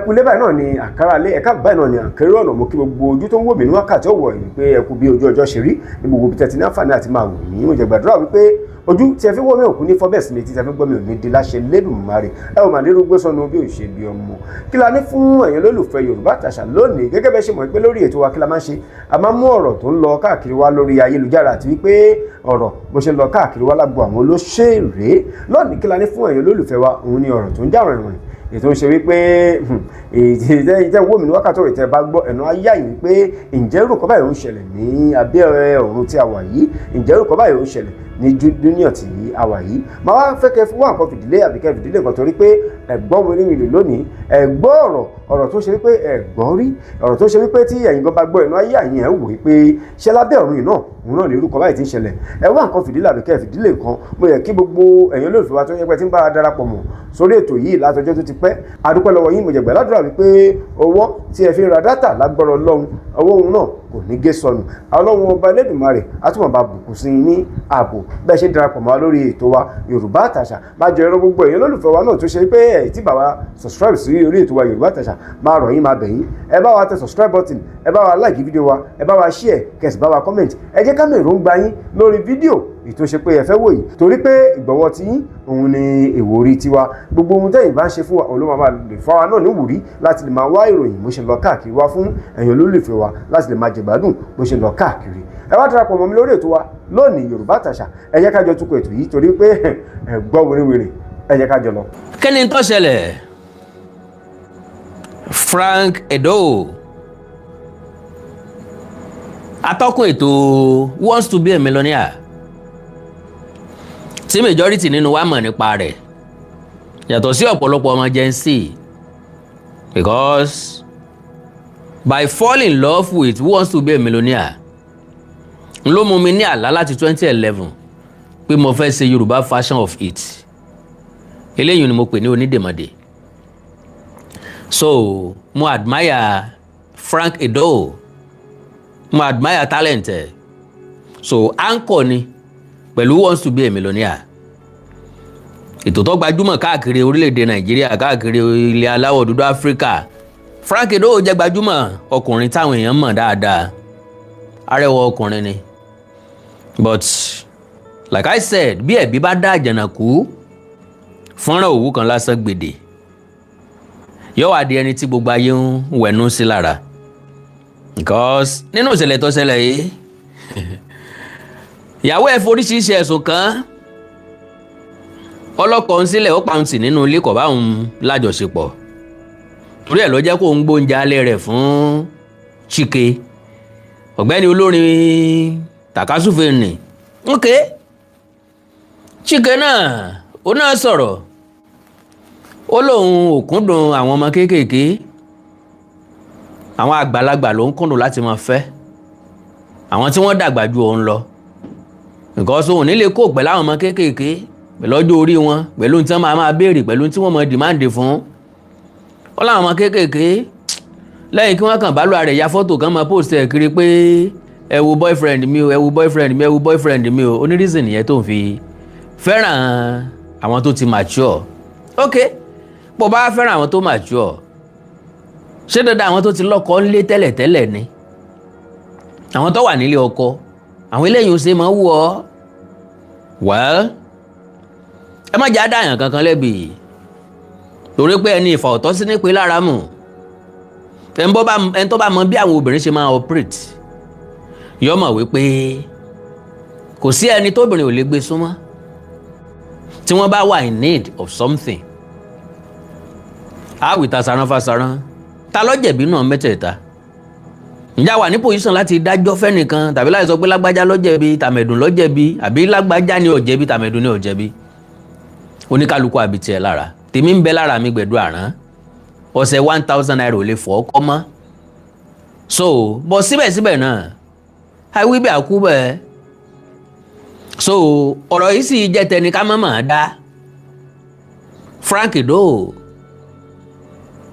ẹkú lé báyìí náà ni àkàrà lé ẹ̀ka báyìí náà ni àkèrè ọ̀nà mo kí gbogbo ojú tó ń wò mí ní wákàtí ọ̀wọ̀ yìí pé ẹkú bí ojú ọjọ́ ṣe rí ní gbogbo bí tẹ́tí ní àǹfààní àti máa wò mí mo jẹ́ gbàdúrà wípé ojú tí ẹ fi wọ́ mi òkú ní fọ́bẹ̀sì mi tí ẹ fi gbọ́ mi ò ní di láṣẹ lẹ́dùnmarè ẹ ò mà ní rúgbó sọnù bí ò ṣe bí ọmọ kí la ní fún ẹ̀yin olólùfẹ́ Yorùbá Àtàṣà lónìí gẹ́gẹ́ bẹ́ẹ̀ ṣe mọ̀ pé lórí ètò wa kí la máa ń ṣe a máa ń mú ọ̀rọ̀ tó ń lọ káàkiri wa lórí ayélujára àti wípé ọ̀rọ̀ bó ṣe ń lọ káàkiri wa lágbo àwọn olóṣèré lónìí kí la ní fún ẹ̀yin olólùfẹ́ wa òun ni ọ̀rọ̀ tó ń jà rìnrìn ètò ń ṣe wípé ìtẹ́ wò mí ní wákàtí ọ̀rẹ́ tẹ́ bá gbọ́ ẹ̀nà ayá yìí pé ǹjẹ́ irú kan báyìí ó ń ṣẹlẹ̀ ní abẹ́ ọ̀run tí a wà yìí ǹjẹ́ irú kan báyìí ó ń ṣẹlẹ̀ ní dúníà tí a wà yìí máa wá fẹ́ kẹ́ fún wa nǹkan fìdílé àbí kẹ́ fìdílé nǹkan torí pé ẹ̀gbọ́n mi nínú lónìí ẹ̀gbọ́n ọ̀rọ̀ tó ṣe wípé ẹ̀gbọ́n rí ọ̀rọ̀ tó ṣe wípé tí ẹ̀yin gan bá gbọ́ ẹ̀nà ayá yìí ẹ̀ wò wípé ṣé lábẹ́ ọ̀run yìí náà òun náà ní irú kan báyìí ti ń ṣẹlẹ̀ ẹ wá nǹkan fìdílé àbí kẹ́ fìdílé nǹkan mo yẹ kí gbogbo ẹ̀yin olólùfẹ́ wa tó yẹ pé tí ń bá darapọ̀ mọ́ sórí ètò yìí látọjọ́ tó ti pẹ́ adúpẹ́ lọ́wọ́ yín mo jẹ̀gbẹ́ ládùúrà wípé owó tí ẹ fi ra dátà lágbọ́rọ̀ Ọlọ́run owó òun náà kò ní gé sọnù Ọlọ́run ọba Elédùmarè àtúmọ̀ bá bùkún sí ní ààbò bẹ́ẹ̀ ṣe darapọ̀ mọ́ lórí ètò wa Yorùbá Àtàṣà máa jẹ́ ẹ̀rọ gbogbo èèyàn lólùfẹ́ wa náà tó ṣe pé ẹ̀ tí bàbá subscribe sí orí ètò wa Yorùbá Àtàṣà máa rọ̀ yín máa bẹ̀ yín ẹ bá wa tẹ subscribe button ẹ bá wa like fídíò wa ẹ bá wa share kẹsì bá wa comment ẹ jẹ́ ká mọ̀ èròǹgbà yín lórí fídíò ètò ṣe pé ẹ fẹ́ wò yìí torí pé ìgbọ̀wọ́ tí òun ni ìwòrí tiwa gbogbo ohun tẹ́yìn bá ń ṣe fún wa òun ló máa lè fún wa náà níwùrí láti lè máa wá ìròyìn bó ṣe lọ káàkiri wá fún ẹ̀yin olólùfẹ́ wa láti lè máa jẹ̀gbádùn bó ṣe lọ káàkiri ẹ wá darapọ̀ mọ́ mi lórí ètò wa lónìí Yorùbá Àtàṣà ẹ jẹ́ ká jọ tukọ̀ ètò yìí torí pé ẹ gbọ́ wèrèwèrè ẹ jẹ́ ká jọ lọ. kí ni tó ṣẹlẹ̀ Frank Edoho atọ́kùn ètò wants to be a millionaire tí majority nínú wa mọ̀ nípa rẹ̀ yàtọ̀ sí ọ̀pọ̀lọpọ̀ ọmọ Gen Z because by fall in love with who wants to be a millionaire ló mú mi ní àlá láti 2011 pé mo fẹ́ ṣe Yorùbá version of it eléyìí ni mo pè ní onídèmọ̀dè so mo admire Frank Edoho mo admire talent ẹ̀ so anchor ni pẹ̀lú who wants to be a millionaire ètò tó gbajúmọ̀ káàkiri orílẹ̀-èdè Nàìjíríà káàkiri ilẹ̀ aláwọ̀ dúdú Áfíríkà Frank Edoho jẹ́ gbajúmọ̀ ọkùnrin táwọn èèyàn mọ̀ dáadáa arẹwà ọkùnrin ni but like I said bí ẹ̀bí bá dá àjànàkú fọ́nrán òwú kan lásán gbèdè yóò wá di ẹni tí gbogbo ayé ń wẹ̀nú sí lára because nínú ìṣẹ̀lẹ̀ tó ṣẹlẹ̀ yìí ìyàwó ẹ̀ foríṣiríṣi ẹ̀sùn kan ọlọ́kọ̀ ń sílẹ̀ ó pàǹtì nínú ilé kọ̀ báwọn lájọṣepọ̀ torí ẹ̀ ló jẹ́ kó ń gbóúnjẹ alẹ́ rẹ̀ fún Chike ọ̀gbẹ́ni olórin tàkásùfè nì ok Chike náà ó náà sọ̀rọ̀ ó lóun ò kúndùn àwọn ọmọ kéékèèké àwọn àgbàlagbà ló ń kúndùn láti máa fẹ́ àwọn tí wọ́n dàgbà ju òun lọ because òun nílé kó pẹ̀lú àwọn ọmọ kéékèèké pẹ̀lú ọjọ́ orí wọn pẹ̀lú tí wọ́n máa béèrè pẹ̀lú tí wọ́n máa dìmáàndì fún ó láwọn ọmọ kéékèèké lẹ́yìn kí wọ́n kàn bá lọ́ọ́ rẹ̀ ya fọ́tò kan máa post ẹ̀ kiri pé ẹ wo boyfriend mi o ẹ wo boyfriend mi ẹ wo boyfriend mi o onírísìn nìyẹn tó ń fi fẹ́ràn àwọn tó ti mature ok bó bá fẹ́ràn àwọn tó mature ṣé dandan àwọn tó ti lọ́kọ ńlé tẹ́lẹ̀tẹ́lẹ̀ ni àwọn tó wà nílé ọkọ àwọn eléyìí ò ṣe máa wù ọ́ well ẹ má jà dáyàn kankan lẹ́bi torí pé ẹni ìfà ọ̀tọ̀ sí nípe lára mù ẹni tó bá mọ bí àwọn obìnrin ṣe máa operate yọ mọ̀ wípé kò sí ẹni tóbìnrin ò lè gbé súnmọ́ tí wọ́n bá wà in need of something àwìta saranfasaran ta ló jẹ̀bi náà mẹ́tẹ̀ẹ̀ta ǹjẹ́ wà ní pòsíṣàn láti dájọ́ fẹ́nìkan tàbí láti sọ pé lágbájá ló jẹ̀bi tàmẹ̀dùn ló jẹ̀bi àbí lágbájá ni ò jẹ̀bi tàmẹ̀dùn ni ò jẹ̀bi oníkálukú àbí tiẹ̀ lára tèmi ń bẹ lára mi gbẹ̀dú àrán ọ̀sẹ̀ 1000 naira ò lè fọ́ ọkọ́ mọ́ so bọ́ síbẹ̀síbẹ̀ náà àìwí bẹ́ẹ̀ àkú bẹ́ẹ̀ so ọ̀rọ̀ yìí sì jẹ́ tẹni ká mọ̀mọ́ dá Frank Edoho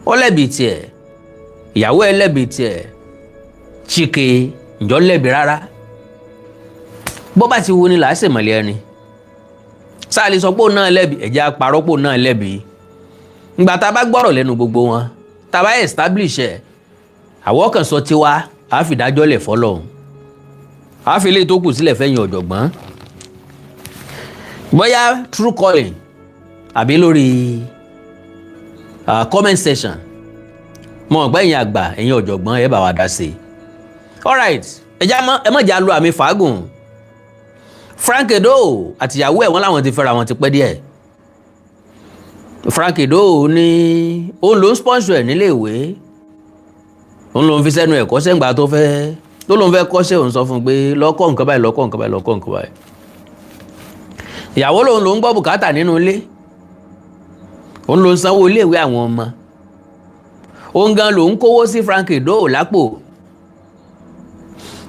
ó lẹ́bi tiẹ̀ ìyàwó ẹ̀ lẹ́bi tiẹ̀ Chike ǹjọ́ lẹ́bi rárá bó bá ti wo ni là á ṣèmọ̀lẹ́ ẹni sáà lè sọ pé òun náà lẹ́bi ẹ̀jẹ̀ apàrọ̀ pé òun náà lẹ́bi ìgbà tá a bá gbọ́rọ̀ lẹ́nu gbogbo wọn tá bá establish ẹ̀ àwọn kan sọ tiwa á fi dájọ́ lẹ̀ fọ́lọ́run á fi lè tó kù sílẹ̀ fẹ́yìn ọ̀jọ̀gbọ́n bóyá true calling àbí lórí comment section mo mọ̀ pé ẹ̀yin àgbà ẹ̀yin ọ̀jọ̀gbọ́n ẹ bá wa dá sí i alright ẹ má jà lu àmì fàágùn Frank Edoho àtìyàwó ẹ̀ wọ́n láwọn ti fẹ́ra wọn ti pẹ́ díẹ̀ Frank Edoho ní òun ló ń sponsor ẹ̀ nílé ìwé òun ló ń fi sẹ́nu ẹ̀ kọ́ṣẹ́ ńgbà tó ló ń fẹ́ kọ́ṣẹ́ òun sọ fún un pé lọ́kọ́ nǹkan báyìí lọ́kọ́ nǹkan báyìí lọ́kọ́ nǹkan báyìí ìyàwó lòun ló ń gbọ́ bùkátà nínú ilé òun ló ń sanwó iléèwé àwọn ọmọ òun gan ló ń kówó sí Frank Edoho lápò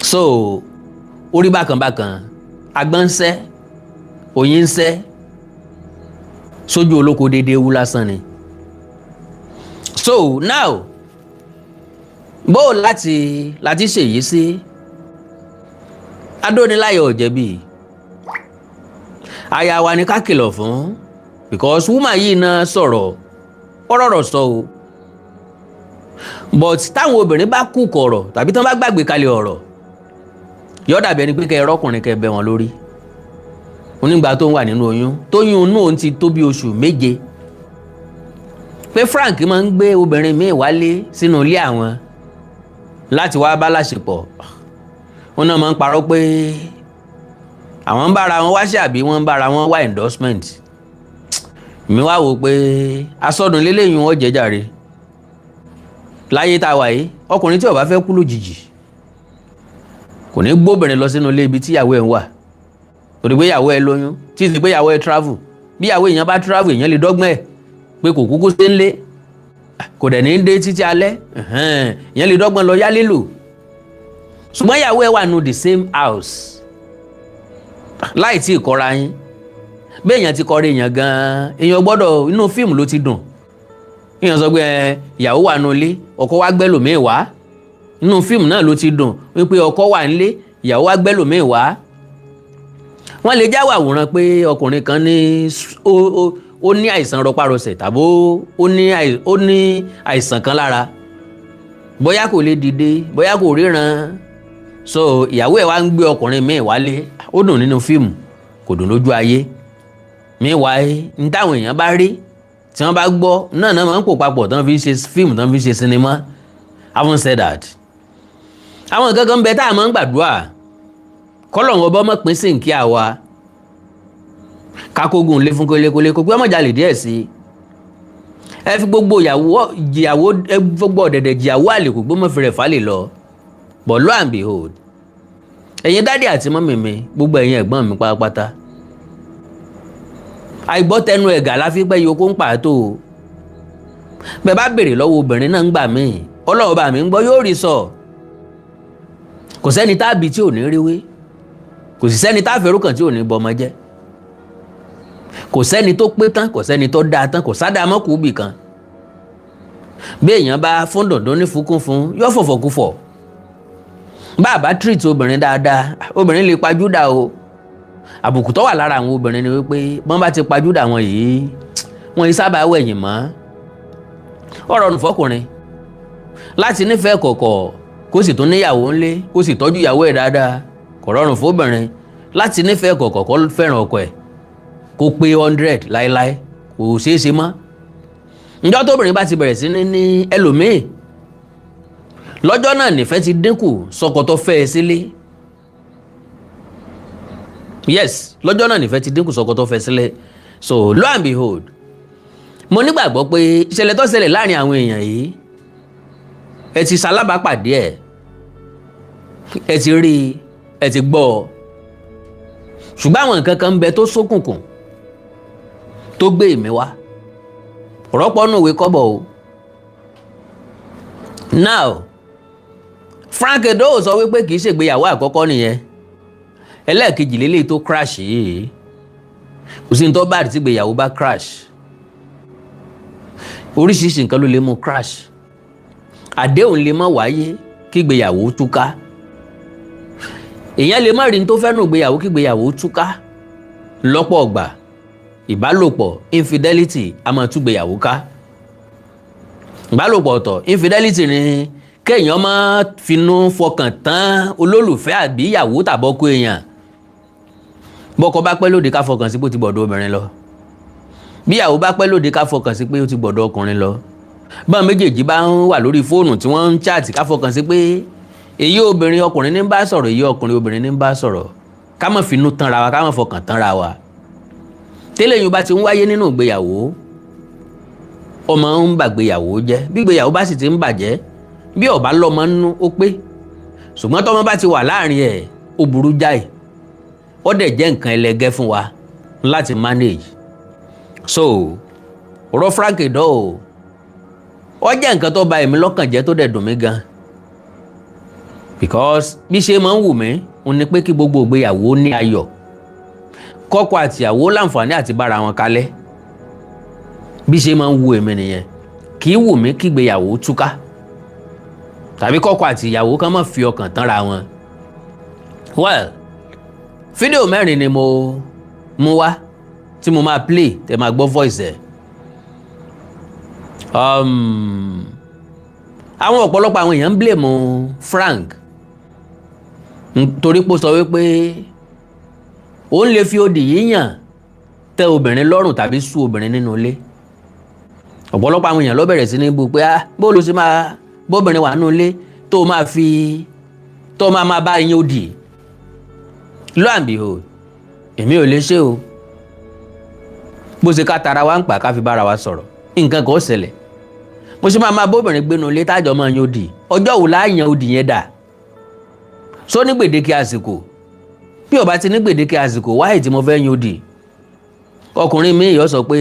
so orí bákan bákan agbọ́n ń sẹ́ oyin ń sẹ́ sójú olóko déédéé wú lásán ni so now bó láti ṣèyí sí adóniláyọ̀ ọ̀jẹ̀bí aya wa ni ká kìlọ̀ fún because woman yìí náà sọ̀rọ̀ ọ̀rọ̀ sọ o but táwọn obìnrin bá kú kọ̀rọ̀ tàbí tán bá gbàgbé kalẹ̀ ọ̀rọ̀ yóò dàbí ẹni pé kẹ́ ẹ rọ́kùnrin kẹ́ ẹ bẹ́ wọn lórí onígbà tó ń wà nínú oyún tóyún inú òun ti tó bí oṣù méje pé Frank máa ń gbé obìnrin míì wálé sínú ilé àwọn láti wá bá láṣepọ̀ wọn náà máa ń parọ́ pé àwọn ń bára wọn wáṣẹ́ àbí wọ́n ń bára wọn wá endorsement mi wá wò pé asọ́dún lélẹ́yìn wọn jẹ́jàre láyé tá a wà yìí ọkùnrin tí ó bá fẹ́ kú lójijì kò ní gbóbìnrin lọ sínú ilé ibi tí ìyàwó ẹ̀ ń wà torí pé ìyàwó ẹ̀ lóyún tí ì sì pé ìyàwó ẹ̀ travel bí ìyàwó èèyàn bá travel èèyàn lè dọ́gbọ́n ẹ̀ pé kò kúkú sí ńlé kò dẹ̀ ní dé títí alẹ́ èèyàn lè dọ́gbọ́n lọ yálé lò ṣùgbọ́n ìyàwó ẹ̀ wà nù the same house láì tí ì kọ́ra yín bí èèyàn ti kọ́ra èèyàn gan-an èèyàn gbọ́dọ̀ inú fíìmù ló ti dùn èèyàn sọ pé ìyàwó wà nù ilé ọkọ wá gbẹ́lòmíì wá inú fíìmù náà ló ti dùn wípé ọkọ wà nílé ìyàwó wá gbẹ́lòmíì wá wọ́n lè jáwọ́ àwòrán pé ọkùnrin kan ní ó ní àìsàn rọpárọsẹ̀ tàbí ó ní àìsàn kan lára bóyá kò lè dìde bóyá kò ríran so ìyàwó ẹ̀ wá ń gbé ọkùnrin míì wálé ó dùn nínú fíìmù kò dùn lójú ayé míì wáyé ní táwọn èèyàn bá rí tí wọ́n bá gbọ́ náà máa ń pò papọ̀ tán fi ń ṣe fíìmù tán fi ń ṣe sinimá haven't said that àwọn nǹkan kan bẹ tá a máa ń gbàdúrà kọ́lọ́hún ọba ọmọ pín sí nkí àwa kákógun lé fún kólékólé kó pé ọmọ jalè díẹ̀ sí ẹ fi gbogbo ìyàwó ẹ gbogbo ọ̀dẹ̀dẹ̀ jìyàwó àlè kò gbọ́mọ̀ fèrè fálè lọ but lo and behold ẹ̀yin dádì àti mọ́mì mi gbogbo ẹ̀yin ẹ̀gbọ́n mi pátápátá àìgbọ́ tẹnu ẹ̀gà la fi pẹ́ yòókù ń pàtó bẹ́ẹ̀ bá béèrè lọ́wọ́ obìnrin náà ń gbà mí ọlọ́run bá mi ń gbọ́ yóò rí sọ kò sẹ́ni tábì tí ò ní ríwé kò sì sẹ́ni táfẹ́rù kan tí ò ní bọmọ jẹ́ kò sẹ́ni tó pé tán kò sẹ́ni tó dáa tán kò sádà mọ́kù bì kan bí èèyàn bá fún dandan ní fúnkún fún yóò fọ̀fọ̀kúfọ̀ bá a bá treat obìnrin dáadáa obìnrin lè pajúdà o àbùkù tó wà lára àwọn obìnrin ni wípé wọ́n bá ti pajúdà wọn yìí wọ́n yìí sábà wẹ̀yìn mọ́ ọ̀rọ̀ nù fọkùnrin láti nífẹ̀ẹ́ kọ̀kọ̀ kó sì tún níyàwó ńlé kó sì tọ́jú ìyàwó ẹ̀ dáadáa kò rọrùn fóbìnrin láti nífẹ̀ẹ́ kọ̀kọ̀ kó fẹ́ràn ọkọ ẹ̀ kó pé 100 láéláé kò ṣeé ṣe mọ́ ǹjọ́ tóbìnrin bá ti bẹ̀rẹ̀ sí ní ẹlòmíì lọ́jọ́ náà nífẹ̀ẹ́ ti dínkù sọ́kọ tó fẹ́ ẹ sílé yes lọ́jọ́ náà nífẹ̀ẹ́ ti dínkù sọ́kọ tó fẹ́ sílé so lo and behold mo nígbàgbọ́ pé ìṣẹ̀lẹ̀ tó ṣẹlẹ̀ láàrin àwọn èèyàn yìí ẹ ti ṣalábàápàdé ẹ ti rí ẹ ti gbọ́ ṣùgbọ́n àwọn nǹkan kan ń bẹ tó ṣókùnkùn tó gbé èmi wá rọ́pọ̀ nù ìwé kọ́bọ̀ o now Frank Edoho sọ wípé kì í ṣègbéyàwó àkọ́kọ́ nìyẹn ẹlẹ́ẹ̀kejì lélẹ́yìí tó crash yìí kò sí ní tó bá àdìtí ìgbéyàwó bá crash oríṣiríṣi nǹkan ló lè mú crash àdéhùn lè má wáyé kí ìgbéyàwó túká èèyàn lè má rí ní tó fẹ́ nù ìgbéyàwó kí ìgbéyàwó túká lọ́pọ̀ ọgbà ìbálòpọ̀ infidelity a máa tú ìgbéyàwó ká ìbálòpọ̀ ọ̀tọ̀. Infidelity ni kéèyàn máa finú fọkàn tán olólùfẹ́ àbí ìyàwó tàbọ́kọ èèyàn. Bọ́kọ bá pẹ́ lóde ká fọkàn sí pé ó ti gbọ́dọ̀ obìnrin lọ. Bí ìyàwó bá pẹ́ lóde ká fọkàn sí pé ó ti gbọ́dọ̀ ọkùnrin lọ. Báwọn méjèèjì bá ń wà lórí fóònù tí wọ́n ń chat ká fọkàn sí pé èyí obìnrin ọkùnrin ní bá sọ̀rọ̀, èyí ọkùnrin obìnrin ní bá sọ̀rọ̀. Ká má finú tanra wa, ká má fọkàn tanra wa. Tẹ́lẹ̀ yìí bá ti ń wáyé nínú ìgbéyàwó, ọmọ ń bàgbéyàwó jẹ́. Bí ìgbéyàwó bá sì ti ń bàjẹ́, bí ó bá lọ́mọ nínú ó pé. Ṣùgbọ́n tọ́mọ bá ti wà láàrin ẹ̀, ó burú jáì. Ó dẹ̀ jẹ́ nǹkan ẹlẹgẹ́ fún wa láti manage. So ọ̀rọ̀ Frank Edoho ó jẹ́ nǹkan tó bà èmi lọ́kàn jẹ́ tó dẹ̀ dùn mí gan, because bí ṣe máa ń wù mí ó ní pé kí gbogbo ìgbéyàwó ní ayọ̀, kọ́kọ àtìyàwó láǹfààní àti bára wọn kalẹ̀. Bí ṣe máa ń wù èmi nìyẹn. Kì í wù mí kí ìgbéyàwó túká tàbí kọ́kọ àtìyàwó kan má fi ọkàn tánra wọn. Well, fídíò 4 ni mo mú wá tí mo máa play tẹ́ máa gbọ́ voice ẹ̀. Àwọn ọ̀pọ̀lọpọ̀ àwọn èèyàn ń blame Frank torí pé ó sọ wípé òun lè fi odi yíyàn tẹ obìnrin lọ́rùn tàbí sú obìnrin nínú ilé. Ọ̀pọ̀lọpọ̀ àwọn èèyàn ló bẹ̀rẹ̀ sí ní bú pé bó ló ṣe máa bóbìnrin wà nínú ilé tó máa bá yín odi. Lo and behold, èmi ò lè ṣe o. Bó ṣe ká tara wa ń pa ká fi bára wa sọ̀rọ̀, nǹkan kan ó ṣẹlẹ̀. Mo ṣe máa bóbìnrin gbénu ilé tájọ́ máa yan odi. Ọjọ́ wo la yan odi yẹn dà? Só ní gbèdéke àsìkò. Bí ó bá ti ní gbèdéke àsìkò, wáyé tí mo fẹ́ yan odi. Ọkùnrin mi yóò sọ pé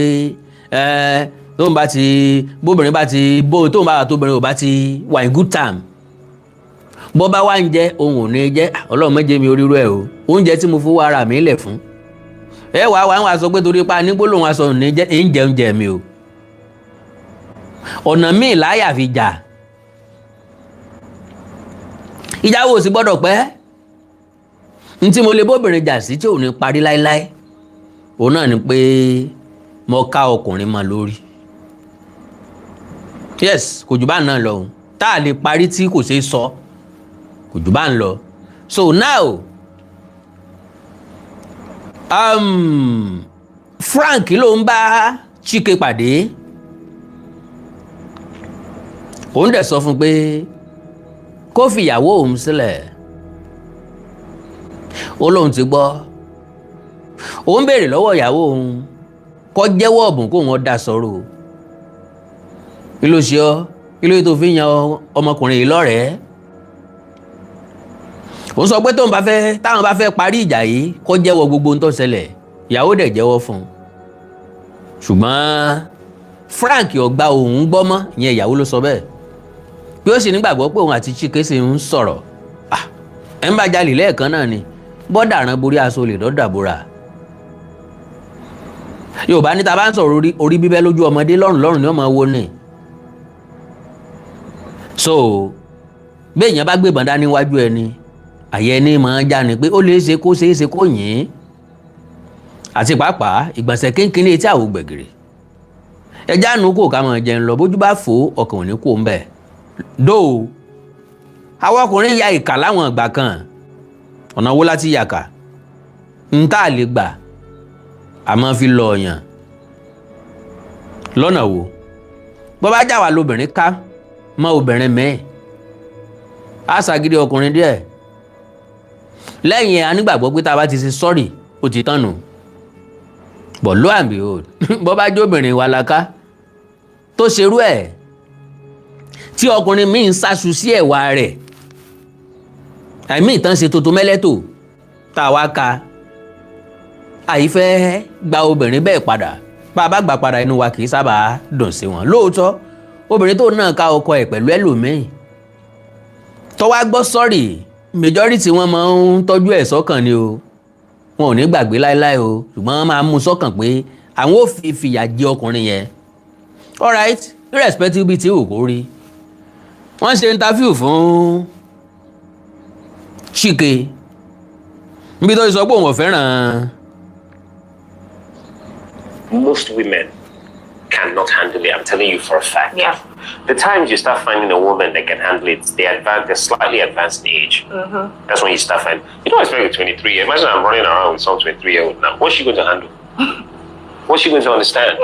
tóun bá ti bóbìnrin bá ti tóun bá wà tóbìnrin ò bá ti wà in good time. Bọ́ bá wá ń jẹ́ ohun ò ní jẹ́, Ọlọ́run má jẹ́ mi orírú ẹ̀ o. Oúnjẹ tí mo fowó ara mi lẹ̀ fún. Wá sọ pé torí pa nígbólóhùn aṣọ ní jẹ́ ń jẹ oúnjẹ mi o. Ọ̀nà míì láyà fi jà. Ìjà wo sì gbọ́dọ̀ pẹ́. N tí mo lè bóbìnrin jà sí tí ò ní parí láíláí. Òun náà ni pé mo ká ọkùnrin mọ́ lórí. Yes, kò jù bá náà lọ. Tá a lè parí tí kò ṣeé sọ. Kò jù bá ń lọ. So now, Frank ló ń bá Chike pàdé. Òun dẹ̀ sọ fún pé kó fi ìyàwó òun sílẹ̀. Ó lóun ti gbọ́. Òun béèrè lọ́wọ́ ìyàwó òun kó jẹ́wọ́ ọ̀bùn kó wọn dá sọ̀rọ̀. Kí ló ṣe ọ́? Kí ló tó fi yan ọmọkùnrin yìí lọ́rẹ̀ẹ́? Ó sọ pé táwọn bá fẹ́ parí ìjà yìí kó jẹ́wọ́ gbogbo ohun tó ṣẹlẹ̀. Ìyàwó dẹ̀ jẹ́wọ́ fún un. Ṣùgbọ́n Frank ò gba òun gbọ́ mọ́, ìyẹn ìyàwó ló sọ bẹ́ẹ̀. Bí ó sì nígbàgbọ́ pé òun àti Chike sì ń sọ̀rọ̀. Ẹ̀ ń bá jalè lẹ́ẹ̀kan náà ni bọ́dà rán borí aṣọ lè dọ́dà bóra. Yorùbá ní ta bá ń sọ̀rọ̀ orí bíbẹ́ lójú ọmọdé lọ́rùn ni ó máa wo ni. So béèyàn bá gbébọn dání níwájú ẹni, àyẹ ẹni máa já ni pé ó lè ṣe kó yìn. Àti pàápàá ìgbọ̀nsẹ̀ kínkínní etí àwò gbẹ̀gìrì. Ẹja nù kò ká máa jẹun lọ, bójú bá fò ọkàn ò ní kó ń bẹ̀. Dóò àwọn ọkùnrin ya ìkà láwọn ìgbà kan. Ọ̀nà wo láti yàkà? N tá lè gbà a máa fi lọ ọ̀yàn. Lọ́nà wo? Bọ́ bá jà wà lóbìnrin ká mọ́ obìnrin mẹ́ẹ̀. Á ṣàgídí ọkùnrin díẹ̀. Lẹ́yìn a nígbàgbọ́ pé tá a bá ti ṣe sọ́rì ó ti tán nù. But lo and behold, bọ́ bá jẹ́ obìnrin wa laka tó ṣerú ẹ̀ tí ọkùnrin míì ń sáṣu sí ẹ̀wà rẹ̀, àìmí ìtàn ṣe tuntun mẹ́lẹ́tò tá a wá ka. Àìfẹ́ gba obìnrin bẹ́ẹ̀ padà. Bá a bá gbà padà inú wa kì í sábà dùn sí wọn. Lóòótọ́ obìnrin tó náà ká ọkọ ẹ̀ pẹ̀lú ẹlòmíì tó wá gbọ́ sọ́rì, majority wọn máa ń tọ́jú ẹ̀ sọ́kàn ni o. Wọn ò ní gbàgbé láéláé o, ṣùgbọ́n wọ́n máa ń mú sọ́kàn pé àwọn ò fi fìyà jẹ ọkùnrin yẹn. Alright, irrespective bíi tí ò kó rí. Wọ́n ṣe interview fún Chike níbi tó sọ pé òun ò fẹ́ràn. Most women cannot handle it. I'm telling you for a fact. Yeah. The times you start finding a woman that can handle it, they're slightly advanced in age. That's when you start finding. You don't expect with 23. Imagine I'm running around with some 23-year-old now. What's she going to handle? What's she going to understand?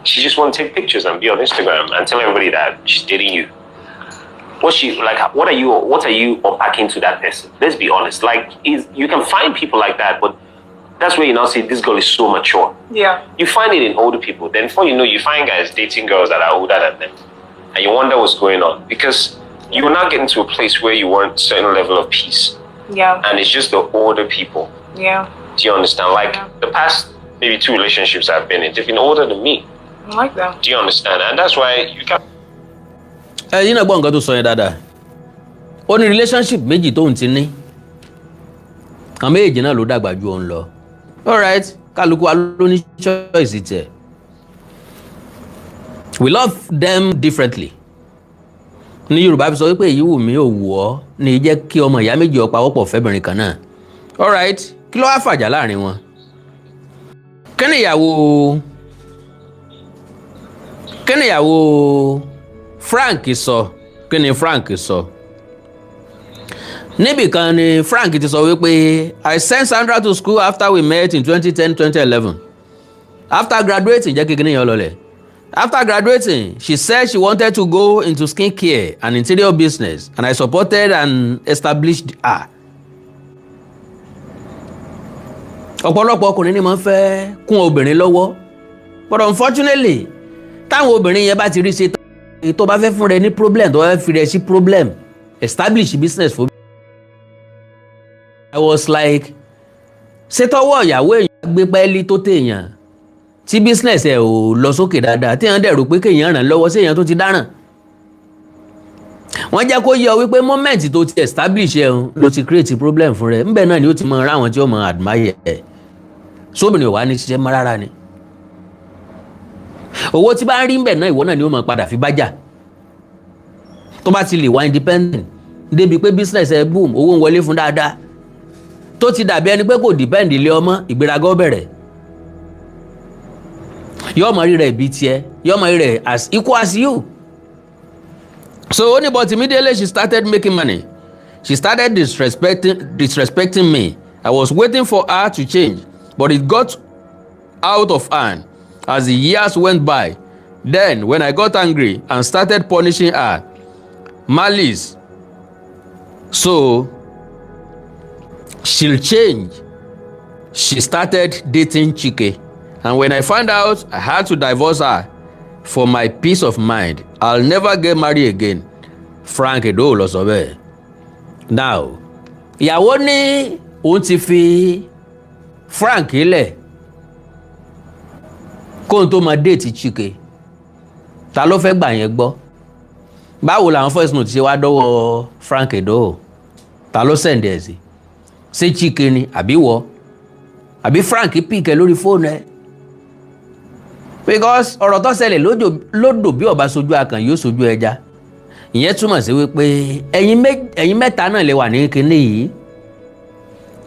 She just want to take pictures and be on Instagram and tell everybody that she's dating you. What are you unpacking to that person? Let's be honest. Like, you can find people like that, but that's where you now see this girl is so mature. Yeah. You find it in older people. Then before you know, you find guys dating girls that are older than them. And you wonder what's going on. Because you're not getting to a place where you want a certain level of peace. Yeah. And it's just the older people. Yeah. Do you understand? Like, the past maybe 2 relationships I've been in, they've been older than me. I like that. Do you understand? And that's why you can... You know, gbọ́ nǹkan tó sọ yẹn dáadáa. Ó ní relationship méjì tóun ti ní. Àwọn méjèèjì náà ló dàgbà ju òun lọ. Alright, kálukú wa ló ní choice tiẹ̀. We love them differently. Ní Yorùbá fi sọ pé èyí wù mí ò wù ọ́ ní jẹ́ kí ọmọ ìyá méjì ó pawọ́pọ̀ fẹ́bìnrin kan náà. Alright, kí ló wá fàjà láàrin wọn? Kí ni ìyàwó Frank sọ? Kí ni Frank sọ? Níbì kan ni Frank ti sọ wípé I sent Sandra to school after we met in 2010-2011. After graduating, jẹ́ kékeré yẹn lọlẹ̀. After graduating, she said she wanted to go into skincare and interior business, and I supported and established her. Ọ̀pọ̀lọpọ̀ ọkùnrin ni máa ń fẹ́ kún obìnrin lọ́wọ́, but unfortunately, táwọn obìnrin yẹn bá ti rí ṣe tó bá fẹ́ fún rẹ ní problem tó bá fẹ́ fi rẹ sí problem, establish business for. I was like, ṣé tọwọ́ ìyàwó èèyàn gbé pẹ́ẹ́lí tó téèyàn tí business ẹ̀ ò lọ sókè dáadáa tí èèyàn dẹ̀ rò pé kéèyàn ràn lọ́wọ́ sí èèyàn tó ti dáràn. Wọ́n jẹ́ kó yẹ ọ wípé moment tó ti establish ẹ̀ ló ti create problem fún rẹ̀, ńbẹ̀ náà ni ó ti mọ ra àwọn tí ó mọ admire ẹ̀. Sóbìnrin ò wá ní ṣiṣẹ́ mọ́ rárá ni. Owó tí bá ń rí ńbẹ̀ náà ìwọ náà ni ó mọ padà fi bájà. Tó bá ti lè wá independent débi pé business ẹ̀ boom, owó ń wọlé fún dáadáa. Tó ti dàbí ẹni pé kò depend ilé ọmọ, ìgbéraga ó bẹ̀rẹ̀. Yóò mọ rí rẹ̀ bí tiẹ̀, yóò mọ rí rẹ̀ as equal as you. So only but immediately she started making money. She started disrespecting me. I was waiting for her to change, but it got out of hand as the years went by. Then when I got angry and started punishing her, malice, so she'll change. She started dating Chike. And when I found out I had to divorce her for my peace of mind, I'll never get married again. Frank Edoho ló sọ bẹ́ẹ̀. Now, ìyàwó ní òun ti fi Frank lẹ̀ kóun tó máa déètì Chike. Ta ló fẹ́ gbà yẹn gbọ́? Báwo làwọn first note ṣe wá dọ́wọ́ Frank Edoho? Ta ló send ẹ̀ sí? Ṣé Chike ni àbí wọ́? Àbí Frank pìkẹ́ lórí fóònù ẹ̀? Because ọ̀rọ̀ tó ṣẹlẹ̀ lódò bí ọba sojú akàn yóò sojú ẹja. Ìyẹn túmọ̀ sí wípé ẹ̀yin mẹ́ta náà lè wà ní kinní yìí.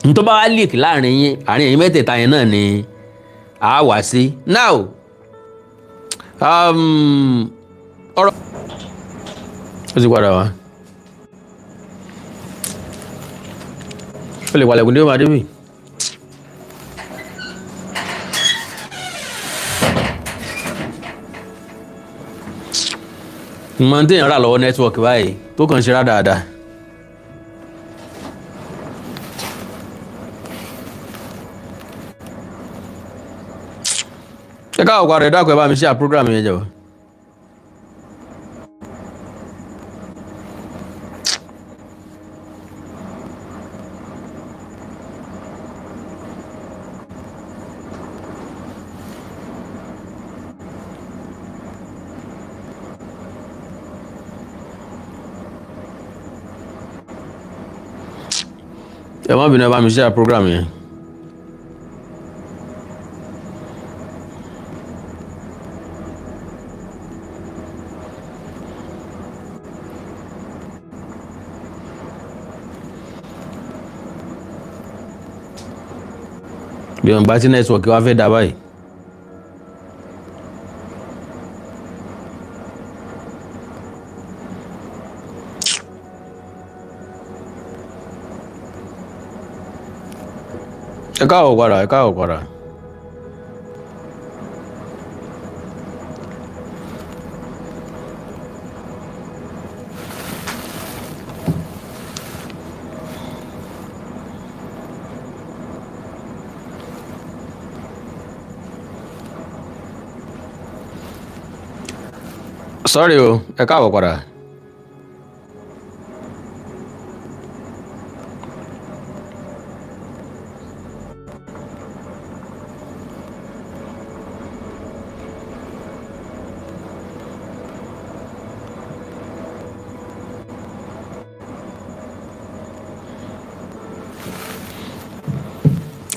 N tó bá wá leak láàrin yín, àárín ẹ̀yin mẹ́tẹ̀ẹ̀ta yẹn náà ni a wá sí. Now, ọ̀rọ̀ ó sì padà wá. Ó lè wà lẹ́kùn dé ó máa débì. Mo ń tẹ̀yàn rà lọ́wọ́ nẹ́tíwọ̀kì báyìí tó kàn ṣe rá dáadáa. Ṣé káwọ̀ padà ẹ̀dá ọkọ̀ ẹ̀ bá mi ṣe à program yẹn jẹ́ o. Ẹ má bínú ẹ bá mi share program yẹn. Bí wọn bá tí nẹ́tíwọ̀kì wá fẹ́ dá báyìí. ẹ káàbọ̀ padà. Sorry o, ẹ káàbọ̀ padà.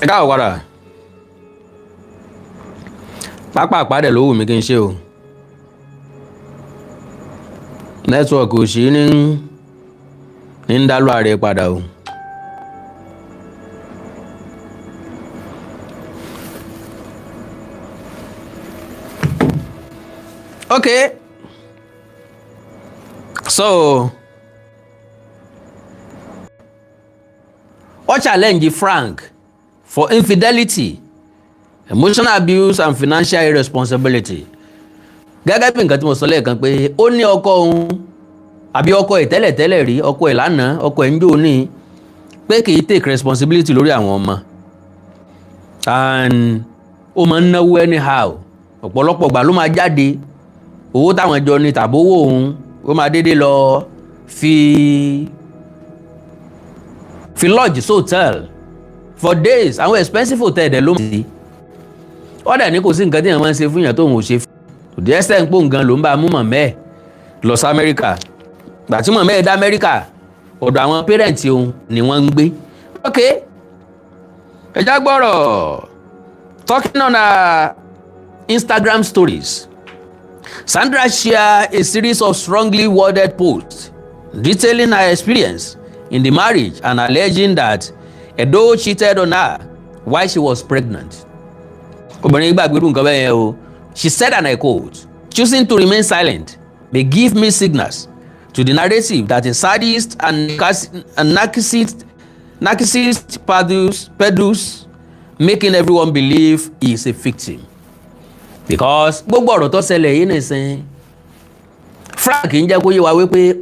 Ẹ káàbọ̀ padà. Pápá àpàdé ló wù mí kí n ṣe o. Network ò sí ní ń dálọ́ ààrẹ padà o. Okay. So, what challenge Frank for infidelity, emotional abuse and financial irresponsibility? Gẹ́gẹ́ bí nǹkan tí mo sọ lẹ́ẹ̀kan pé ó ní ọkọ òun àbí ọkọ ẹ̀ tẹ́lẹ̀tẹ́lẹ̀ rí, ọkọ ẹ̀ lánàá, ọkọ ẹ̀ ń jò ní pé kì í take responsibility lórí àwọn ọmọ, and ó máa ń náwó anyhow. Ọ̀pọ̀lọpọ̀ ìgbà ló máa jáde owó táwọn jọ ní tàbówó òun ó máa dédé lọ fi lodge hotel for days. Àwọn expensive hotel dẹ̀ ló máa sí. Ó dẹ̀ ní kò sí nǹkan tí èèyàn máa ń ṣe fún èèyàn tóun ò ṣe fún. The extent pò nǹkan ló ń bá mú mọ̀mẹ́ ẹ̀ lọ sí Amẹ́ríkà. Gbà tí mọ̀mẹ́ ẹ̀ dá Amẹ́ríkà, ọ̀dọ̀ àwọn parents òun ni wọ́n ń gbé. Okay, ẹja gbọ́rọ̀. Talking on her Instagram stories, Sandra shared a series of strongly worded posts detailing her experience in the marriage and alleging that Edoho cheated on her while she was pregnant. Obìnrin gbàgbé nǹkan bẹ́ẹ̀ yẹn o. She said, and I quote, "Choosing to remain silent may give me signals to the narrative that a sadist and narcissist peddles, making everyone believe he is a victim." Because gbogbo ọ̀rọ̀ tó ṣẹlẹ̀ yìí nìsín, Frank ń jẹ́ kó yé wa wípé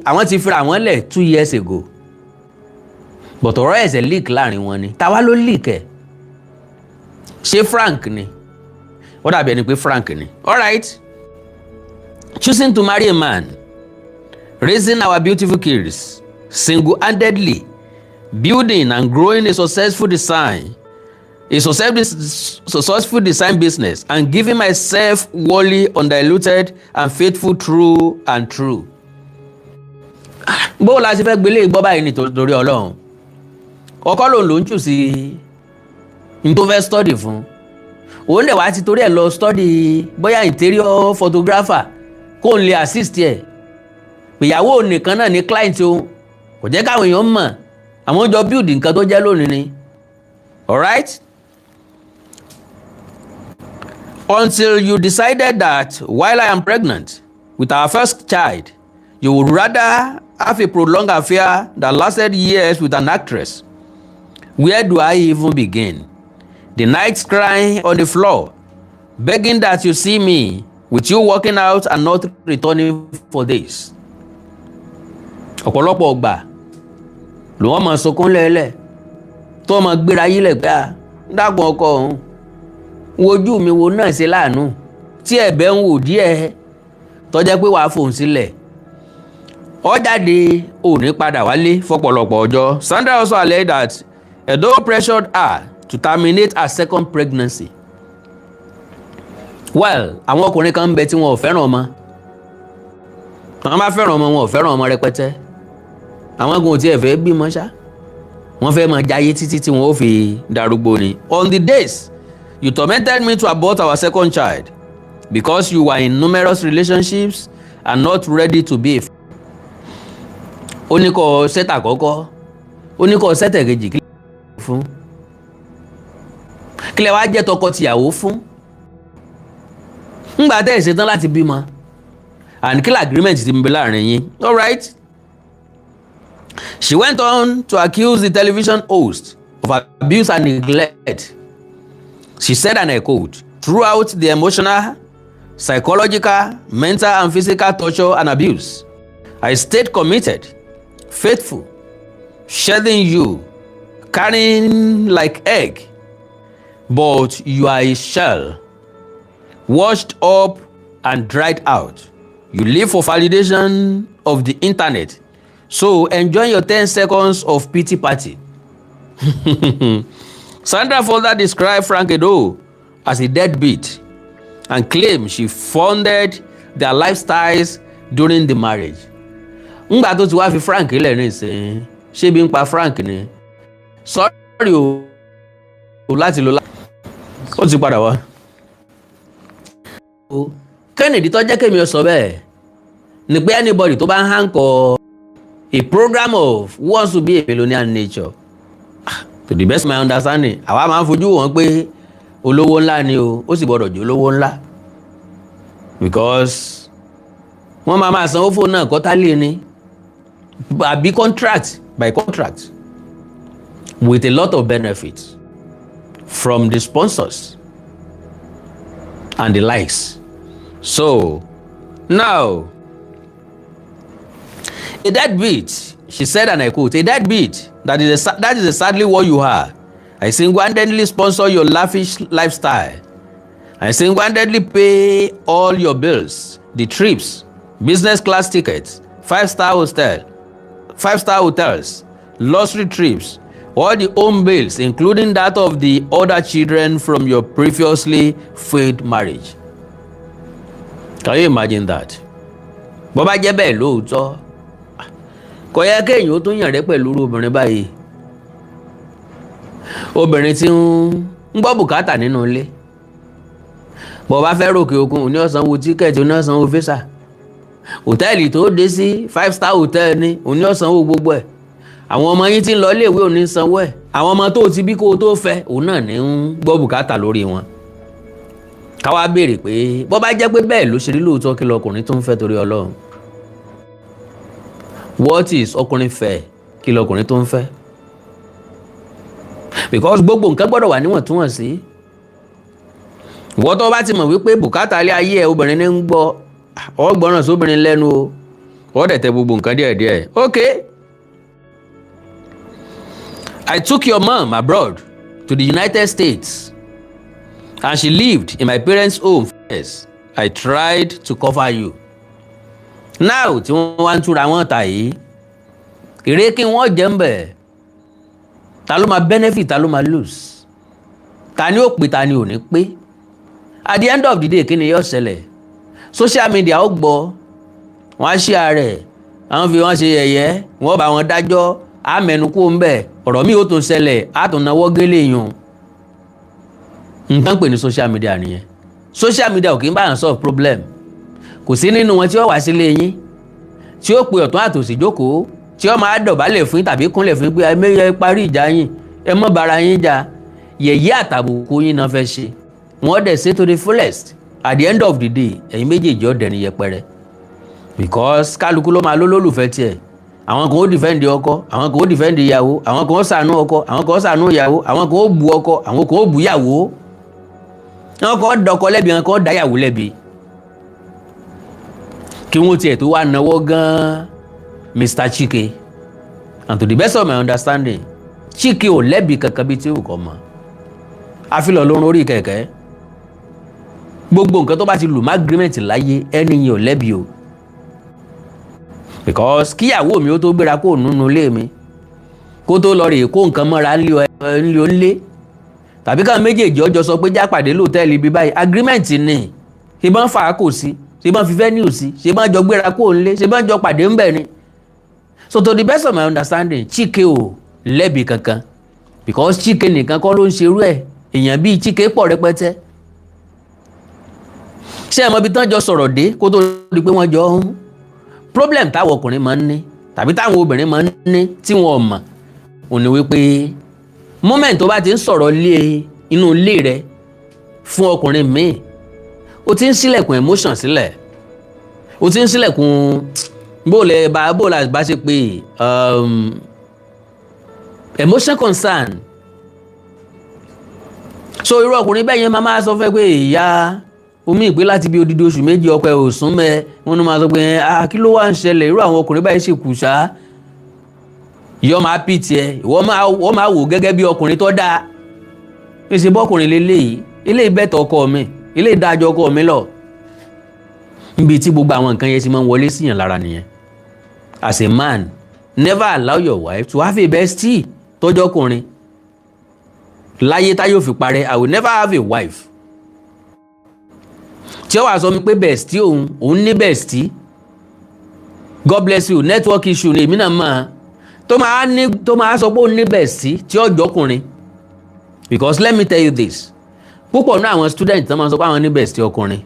àwọn ti fira wọn lẹ̀ 2 years ago. But ọ̀rọ̀ ẹ̀sẹ̀ leak láàrin wọn ni. Táwa ló leak ẹ̀? Ṣé Frank ni? Ó dàbí ẹni pé Frank ni. Alright. Choosing to marry a man, raising our beautiful kids, single-handedly, building and growing a successful design business, and giving myself wholly undiluted and faithful true. Bó la ṣe fẹ́ gbélé ìgbọ́ báyìí nítorí Ọlọ́run. Ọkọ ló ń chù sí ní tó fẹ́ study fún. Òun dẹ̀ wá ti torí ẹ̀ lọ study bóyá interior photographer kó n lè assist ẹ̀. Ìyàwó nìkan náà ní client o. Kò jẹ́ káwọn èèyàn mọ̀. Àwọn jọ build nǹkan tó jẹ́ lónìí ni. Alright? Until you decided that while I am pregnant with our first child, you would rather have a prolonged affair that lasted years with an actress. Where do I even begin? The nights crying on the floor, begging that you see me, with you walking out and not returning for days. Ọ̀pọ̀lọpọ̀ ọgbà ló wọ́n máa sọkún lẹ́lẹ̀ tó máa gbéra yílẹ̀ pé à dákun ọkọ òun wojú mi wo náà ṣe láàánú tí ẹ̀bẹ̀ ń wò díẹ̀ tó jẹ́ pé wàá fòun sílẹ̀. Ó jáde ò ní padà wálé fọ́pọ̀lọpọ̀ ọjọ́. Sandra also alleged that Edoho pressured her to terminate her second pregnancy. Well, àwọn ọkùnrin kan ń bẹ tí wọn ò fẹ́ràn ọmọ. Wọ́n bá fẹ́ràn ọmọ wọn ò fẹ́ràn ọmọ rẹpẹtẹ. Àwọn gan ò tiẹ̀ fẹ́ bímọ ṣá. Wọ́n fẹ́ máa jayé títí tí wọ́n ó fi darúgbó ni. On the days you tormented me to abort our second child because you were in numerous relationships and not ready to be. Ó ní kó sẹ́tà àkọ́kọ́, ó ní kó sẹ́tà kejì kí lè fún. Kí lè wá jẹ́ tọkọ tìyàwó fún. Ńgbà tẹ́ ẹ̀ ṣetán láti bímọ. And kí lè agreement ti ń bẹ láàrin yín. All right. She went on to accuse the television host of abuse and neglect. She said, and I quote, "Throughout the emotional, psychological, mental, and physical torture and abuse, I stayed committed, faithful, shedding you, carrying like egg, but you are a shell, washed up and dried out. You live for validation of the internet, so enjoy your 10 seconds of pity party." Sandra further described Frank Edoho as a deadbeat and claimed she funded their lifestyles during the marriage. Ngbà tó ti wá fi Frank lẹ̀ ní ìsìn, ṣé bí ń pa Frank ni? Sorry o láti lo ó ti padà wá. Kennedy tó jẹ́ kémi ó sọ bẹ́ẹ̀ ni pé anybody tó bá ń hankọ a program of who wants to be a millionaire in nature, to the best of my understanding, àwa máa ń fojú wọn pé olówó ńlá ni o, ó sì gbọdọ̀ jẹ́ olówó ńlá, because wọ́n máa sanwó fóònù náà quarterly ni àbí contract by contract with a lot of benefits from the sponsors and the likes. So now, a deadbeat, she said, and I quote, "A deadbeat, that is sadly what you are. I single-handedly sponsor your lavish lifestyle. I single-handedly pay all your bills, the trips, business class tickets, five-star hotels, luxury trips, all the home bills, including that of the other children from your previously failed marriage." Can you imagine that? Bó bá jẹ́ bẹ́ẹ̀ lóòótọ́, kò yẹ kéèyàn ó tún yàn rẹ́ pẹ̀lú obìnrin báyìí. Obìnrin tí ń gbọ́ bùkátà nínú ilé. Bó bá fẹ́ ròkè òkun, òní ó sanwó tíkẹ́ẹ̀tì, òní ó sanwó físà. Hòtẹ́ẹ̀lì tó dé sí 5-star hotel ni, òní ó sanwó gbogbo ẹ̀. Àwọn ọmọ yín tí ń lọ iléèwé òní sanwó ẹ̀. Àwọn ọmọ tó ti bí kó tó fẹ́, òun náà ní ń gbọ́ bùkátà lórí wọn. Ká wá béèrè pé bó bá jẹ́ pé bẹ́ẹ̀ ló ṣe rí lóòótọ́, kí lọkùnrin tó ń fẹ́ torí Ọlọ́run? What is ọkùnrin fẹ́? Kí lọkùnrin tó ń fẹ́? Because gbogbo nǹkan gbọ́dọ̀ wà níwọ̀ntúnwọ̀nsí. Ìwọ tó bá ti mọ̀ wípé bùkátà ilé ayé ẹ obìnrin ní ń gbọ́, ọ gbọ́ràn sóbìnrin lẹ́nu o, ọ dẹ̀ tẹ gbogbo nǹkan díẹ̀díẹ̀. Okay. I took your mom abroad to the United States and she lived in my parents' home first. I tried to cover you. Now tí wọ́n wá ń túra wọn tà yìí, èrè kí wọ́n jẹ́ ń bẹ̀, ta ló máa benefit, ta ló máa lose, ta ni ó pé, ta ni ò ní pé. At the end of the day, kí ni yóò ṣẹlẹ̀? Social media ó gbọ́, wọ́n á share rẹ̀, àwọn fi wọ́n ṣe yẹ̀yẹ́, wọ́n bá wọn dájọ́, á mẹ́nu kó ń bẹ̀, ọ̀rọ̀ mi ó tún ṣẹlẹ̀, á tún náwó gélé yun. Nǹkan pè ní social media nìyẹn. Social media ò kí ń bá yàn solve problem. Kò sí nínú wọn tí ó wá sílé yín, tí ó pe ọ̀tún àtòsí jókòó, tí ó máa dọ̀bálẹ̀ fún tàbí kúnlẹ̀ fún pé ẹ parí ìjà yín, ẹ mọ́ bara yín jà, yẹ̀yẹ́ àtàbùkù yín náà fẹ́ ṣe. Wọ́n dẹ̀ say to the fullest. At the end of the day, ẹ̀yin méjèèjì ọ̀dẹ̀ ni yẹpẹrẹ. Because kálukú ló máa lólùfẹ́ tiẹ̀. Àwọn kan ó defend ọkọ, àwọn kan ó defend ìyàwó, àwọn kan ó ṣàánú ọkọ, àwọn kan ó ṣàánú ìyàwó, àwọn kan ó bu ọkọ, àwọn kan ó bu ìyàwó. Àwọn kan ó dọkọ lẹ́bi, àwọn kan ó dá ìyàwó lẹ́bi. Kí wọ́n tiẹ̀ tó wá náwó gan-an Mr. Chike. And to the best of my understanding, Chike ò lẹ́bi kankan bí tí ò kọ́ mọ́. Àfilọ̀ ló ń orí kẹ̀kẹ́. Gbogbo nǹkan tó bá ti lù má agreement láyé, ẹni yẹn ò lẹ́bi o. Because kíyàwó mi ó tó gbéra kó nínú ilé mi, kó tó lọ rè kó nǹkan mọ́ra ńlé ńlé, tàbí káwọn méjèèjì ọjọ́ sọ pé já pàdé lóòtẹ́ẹ̀lì ibi báyìí, agreement ni. Ṣé bá ń fà á kò sí, ṣé bá ń fi venue sí, ṣé bá ń jọ gbéra kó ńlé, ṣé bá ń jọ pàdé ńbẹ̀ ni. So to the best of my understanding, Chike ò lẹ́bi kankan. Because Chike nìkan kọ́ ló ń ṣerú ẹ̀, èèyàn bíi Chike pọ̀ rẹpẹtẹ. Ṣé ẹ mọ ibi tán jọ sọ̀rọ̀ dé kó tó di pé wọ́n jọ ń problem táwọn ọkùnrin máa ń ní tàbí táwọn obìnrin máa ń ní tí wọn ò mọ̀, òun ni wípé moment tó bá ti ń sọ̀rọ̀ lé inú ilé rẹ fún ọkùnrin míì, ó ti ń ṣílẹ̀kùn emotion sílẹ̀, ó ti ń ṣílẹ̀kùn bóòlà bá ṣe pé emotion concern so irú ọkùnrin bẹ́ẹ̀ yẹn máa sọ fẹ́ pé ìyá omi ìpín láti bí odidi oṣù méjì ọkọ ẹ̀ ò sún mẹ́ wọn ni máa sọ pé kí ló wá ń ṣẹlẹ̀ irú àwọn ọkùnrin báyìí sì kù ṣá yọ máa pì tiẹ̀ wọ́n máa wò gẹ́gẹ́ bí ọkùnrin tó dáa pèsè bọ́kùnrin lélẹ́yìí eléyìí bẹ́tọ̀ ọkọ mi eléyìí dájọ́ ọkọ mi lọ níbi tí gbogbo àwọn nǹkan yẹn ti máa ń wọlé síyàn lára nìyẹn. As a man, never allow your wife to have a bestie tọ́jọ́ ọkùnrin láyé táyé ò fi parẹ́. I will never have a wife tí ó wà sọ mi pé bestie òun ní bestie. God bless you, network issue ni èmi náà mọ̀ tó máa sọ pé òun ní bestie tí ọjọ́ ọkùnrin. Because let me tell you this, púpọ̀ náà àwọn student tó máa sọ pé àwọn ní bestie ọkùnrin,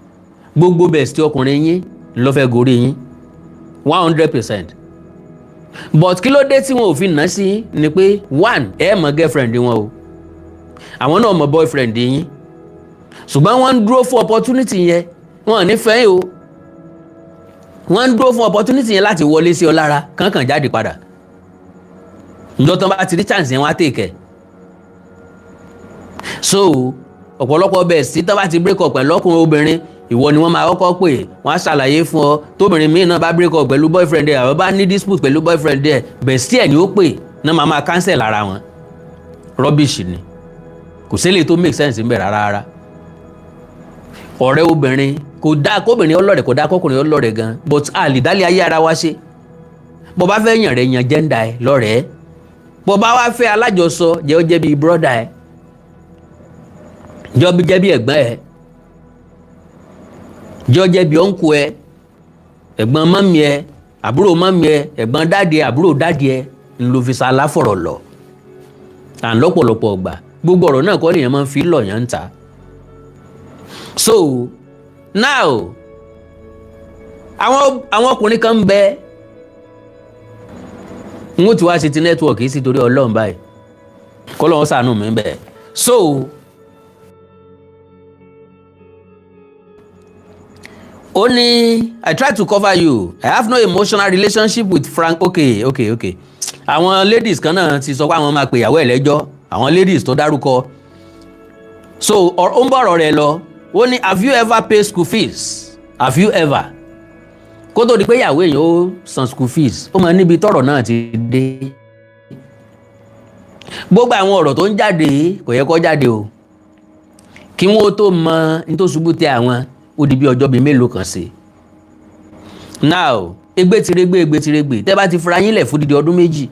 gbogbo bestie ọkùnrin yín ló fẹ́ gorí yín 100%. But kí ló dé tí wọn ò fi ná sí ni pé one ẹ mọ girlfriend wọn o àwọn náà mọ boyfriend yín ṣùgbọ́n wọ́n ń dúró fún opportunity yẹn wọn ò ní fẹ́ yìí o wọ́n ń dúró fún opportunity yẹn láti wọlé sí ọ lára kankan jáde padà ǹjọ́ tán bá ti rí chance yẹn wọ́n á tèkẹ́. So ọ̀pọ̀lọpọ̀ bẹ́ẹ̀ sí tán bá ti break up pẹ̀lú ọkùnrin obìnrin ìwọ ni wọ́n máa kọ́kọ́ pè wọ́n á ṣàlàyé fún ọ tóbìnrin míì náà bá break up pẹ̀lú boyfriend ẹ̀ àwọn bá ní dispute pẹ̀lú boyfriend ẹ̀ bestie ẹ̀ ni ó pè náà máa cancel ara wọn. Rubbish ni kò sí èlé tó make sense ń bẹ̀ rárá. Ọ̀rẹ́ obìnrin kò dáa kóbìnrin ọlọ́rẹ̀ kò dáa kọkùnrin ọlọ́rẹ̀ gan but a lè dálé ayé ara wa ṣe. bó bá fẹ́ yàn rẹ̀ yan gender ẹ̀ lọ́rẹ̀ẹ́ bó bá wá fẹ́ alájọsọ jẹ́ ó jẹ́ bí brother ẹ̀ jẹ́ bí ẹ̀gbọ́n ẹ̀ jọ jẹ́ bí ọ̀nkù ẹ ẹ̀gbọ́n mọ́mí ẹ àbúrò mọ́mí ẹ ẹ̀gbọ́n dáàdì ẹ àbúrò dáàdì ẹ ń lo fi sàlá fọ̀rọ̀ lọ. à ń lọ́pọ̀lọpọ̀ ọgbà gbogbo ọ̀rọ̀ náà kọ́ lèèyàn máa ń fi lọ̀yàn ń ta. So now àwọn ọkùnrin kan ń bẹ n ó ti wá ṣe ti nẹ́tíwọ̀kì sí torí Ọlọ́run báyìí kọ́ lọ́wọ́ ṣàánú mi bẹ́ẹ̀. So only I try to cover you. I have no emotional relationship with Frank. Okay. Àwọn ladies kan náà ti sọ pé àwọn máa pe ìyàwó ẹ̀ lẹ́jọ́. Àwọn ladies tó dárúkọ. So ó ń bọ̀rọ̀ rẹ̀ lọ. Ó ní have you ever paid school fees? Have you ever? Kó tó di pé ìyàwó èèyàn ó san school fees. Ó máa níbi tọ́rọ̀ náà ti dé. Gbogbo àwọn ọ̀rọ̀ tó ń jáde kò yẹ kó jáde o. Kí wọ́n tó mọ ní tó ṣubú tẹ àwọn. Ó di bí ọjọ́ bíi mélòó kan sí. Now egbe tiregbe tẹ́ bá ti fura yín lẹ̀ fún dídí ọdún méjì.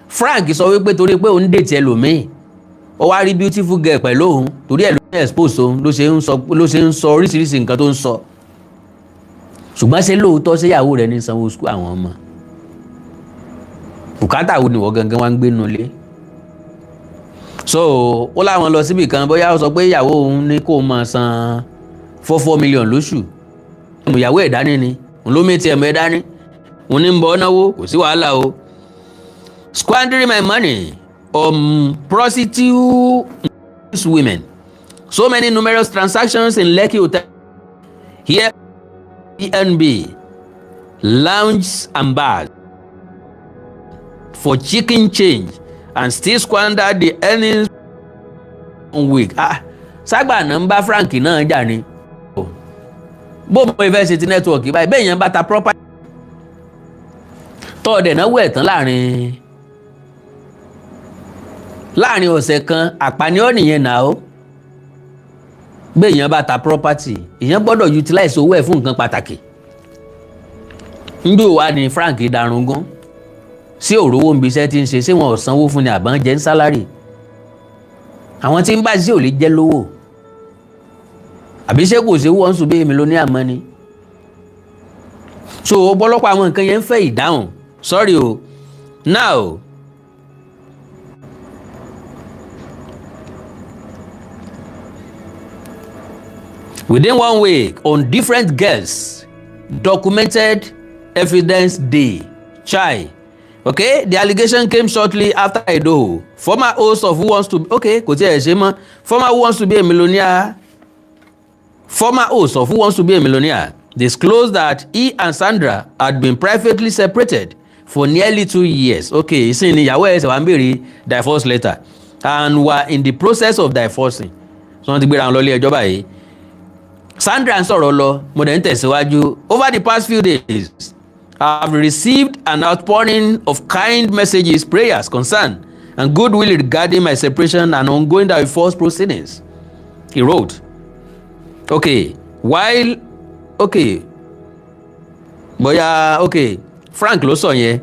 Frank sọ wípé torí pé òun dètì ẹlòmíì ó wá rí beautiful girl pẹ̀lú òun torí ẹ̀ ló ń expose òun ló ṣe ń sọ oríṣiríṣi nǹkan tó ń sọ. Ṣùgbọ́n ṣé lóòótọ́ ṣé ìyàwó rẹ̀ ní sanwó school àwọn ọmọ bùkátà wo ni wọ́n gangan wá ń gbé nulẹ̀. So ó láwọn lọ síbì kan bóyá ó sọ pé ìyàwó òun ní kó máa san 4 million lóṣù ìyàwó ẹ̀ dání ni òun ló mẹ́tì ẹ̀mọ́ ẹ̀ dání òun ní ń bọ́ náwó kò sí wàhálà o. Squandering my money on prostitute women, so many numerous transactions in Lekki Hotel here BNB lounge and bars for chicken change and still squander the earnings 1 week. Ságbà náà ń bá Frank náà jà ni. Bó mo ìfẹ́ ṣe ti nẹ́tíwọ̀kì báyìí bẹ́ẹ̀ yẹn bá ta property tọ́ọ̀dẹ̀ náà wẹ̀ tán láàrin ọ̀sẹ̀ kan àpànìyàn nìyẹn náà ó bẹ́ẹ̀ yẹn bá ta property èèyàn gbọ́dọ̀ utilize owó ẹ̀ fún nǹkan pàtàkì. Ndó wa ni Frank darungan sí òrówó ń bi iṣẹ́ tí ń ṣe ṣé wọn ò sanwó fún ni àbá ń jẹ́ ń sálárì. Àwọn tí ń bá ṣe ò lè jẹ́ lówó àbí ṣé kò ṣe wọ́n sùn bí èmi ló ní àmọ́ ni. So ọ̀pọ̀lọpọ̀ àwọn nǹkan yẹn ń fẹ́ ìdáhùn. Sorry o. Now within 1 week on different girls documented evidence day Chike. Okay, the allegation came shortly after Edoho, former host of Who Wants to Be, former Who Wants to Be a Millionaire, disclosed that he and Sandra had been privately separated for nearly 2 years. Okay, ìsìn ìyàwó ẹ̀ ṣe wá ń béèrè divorce letter and were in the process of divorcing. tí wọ́n ti gbéra wọn lọ ilé ẹjọ́ báyìí. Sandra ń sọ̀rọ̀ lọ, mo dẹ̀ ń tẹ̀síwájú. Over the past few days, I have received an outpouring of kind messages, prayers, concern, and goodwill regarding my separation and ongoing divorce proceedings. He wrote, Frank ló sọ yẹn.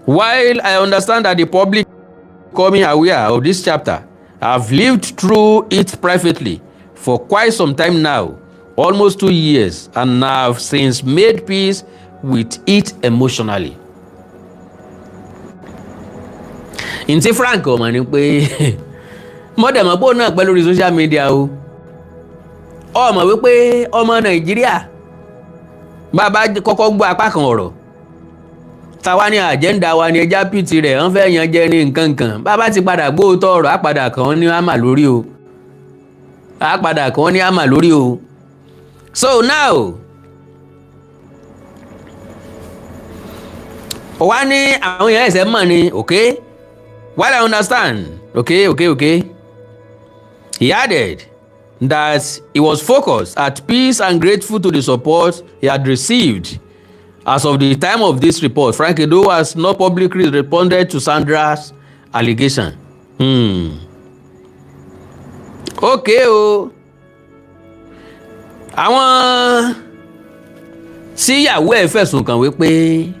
While I understand that the public becoming aware of this chapter, I have lived through it privately for quite some time now, almost 2 years, and I have since made peace with it emotionally. Ntí Frank ọmọ ni pé mọ́dẹ̀mọ́pọ̀ náà pẹ́ lórí social media o. Ọmọ wípé ọmọ Nàìjíríà bàbá kọ́kọ́ gbọ́ apá kan ọ̀rọ̀. Tàwa ni àjẹ́ndà wa ni ẹja pìtì rẹ̀ wọ́n fẹ́ yan jẹ ní nǹkan kan. Bàbá ti padà gbóòótọ́ ọ̀rọ̀ á padà kàn wọ́n ní àmà lórí o. Á padà kàn wọ́n ní àmà lórí o. So now, wá ní àwọn èèyàn ẹ̀sẹ̀ mọ̀ ni, okay? While I understand, okay. He added that he was focused, at peace, and grateful to the support he had received. As of the time of this report, Frank Edoho has not publicly responded to Sandra's allegation. Okay o. Àwọn tí ìyàwó ẹ̀ fẹ̀sùn kàn wípé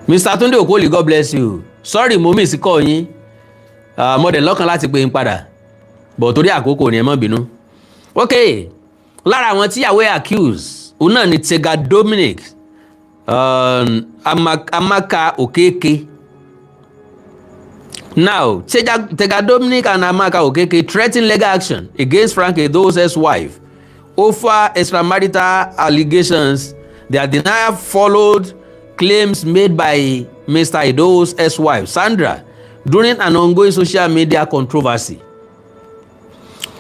Mr. Tunde Okoli, God bless you. Sorry, mo miss call yín. Mo dẹ̀ lọ́kàn láti pè yín padà. But torí àkókò ni ẹ má bínú. Okay. Lára àwọn tí ìyàwó ẹ̀ accuse, òun náà ni Tega Dominic, Amaka Okeke. Now, Tega Dominic and Amaka Okeke threatened legal action against Frank Edoho's ex-wife over extramarital allegations. Their denial followed claims made by Mr. Edoho's ex-wife, Sandra, during an ongoing social media controversy.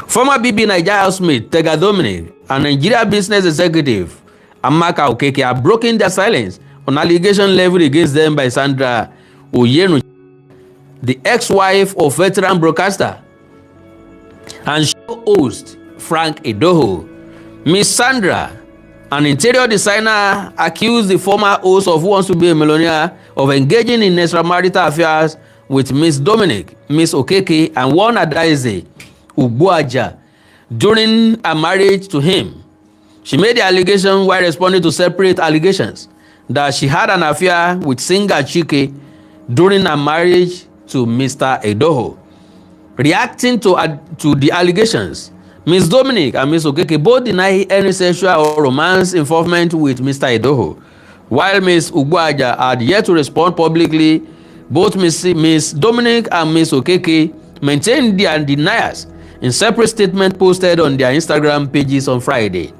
Former BB Nigeria housemate Tega Dominic and Nigeria business executive Amaka Okeke have broken their silence on allegations leveled against them by Sandra Oyenu, the ex-wife of veteran broadcaster and show host Frank Edoho. Miss Sandra, an interior designer, accused the former host of Who Wants to Be a Millionaire of engaging in extramarital affairs with Miss Dominic, Miss Okeke, and one Adaize Ugboaja during a marriage to him. She made the allegation while responding to separate allegations that she had an affair with singer Chike during a marriage to Mr. Edoho. Reacting to the allegations, Ms. Dominic and Ms. Okeke both deny any sexual or romance involvement with Mr. Edoho. While Ms. Ugboaja had yet to respond publicly, both Ms. Dominic and Ms. Okeke maintained their denials in separate statements posted on their Instagram pages on Friday.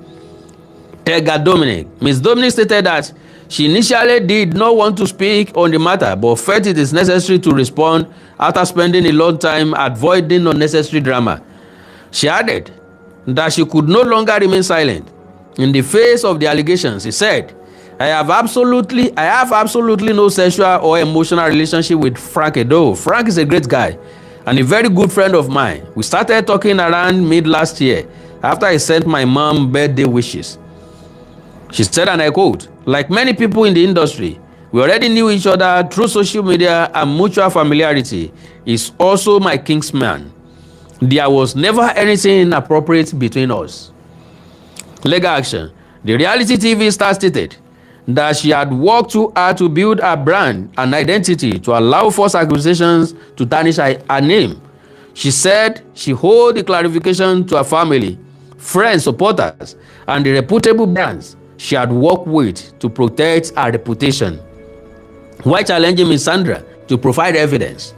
Tega Dominic. Ms. Dominic stated that she initially did not want to speak on the matter, but felt it is necessary to respond after spending a long time avoiding unnecessary drama. She added that she could no longer remain silent in the face of the allegations. She said, I have absolutely no sexual or emotional relationship with Frank Edoho. Frank is a great guy and a very good friend of mine. We started talking around mid last year after I sent my mom birthday wishes. She said, and I quote, like many people in the industry, we already knew each other through social media and mutual familiarity. He's also my kinsman. There was never anything inappropriate between us. Legal action. The reality TV star stated that she had worked too hard to build a brand and identity to allow false accusations to tarnish her name. She said she owed the clarification to her family, friends, supporters, and the reputable brands she had worked with to protect her reputation, while challenging Ms. Sandra to provide evidence.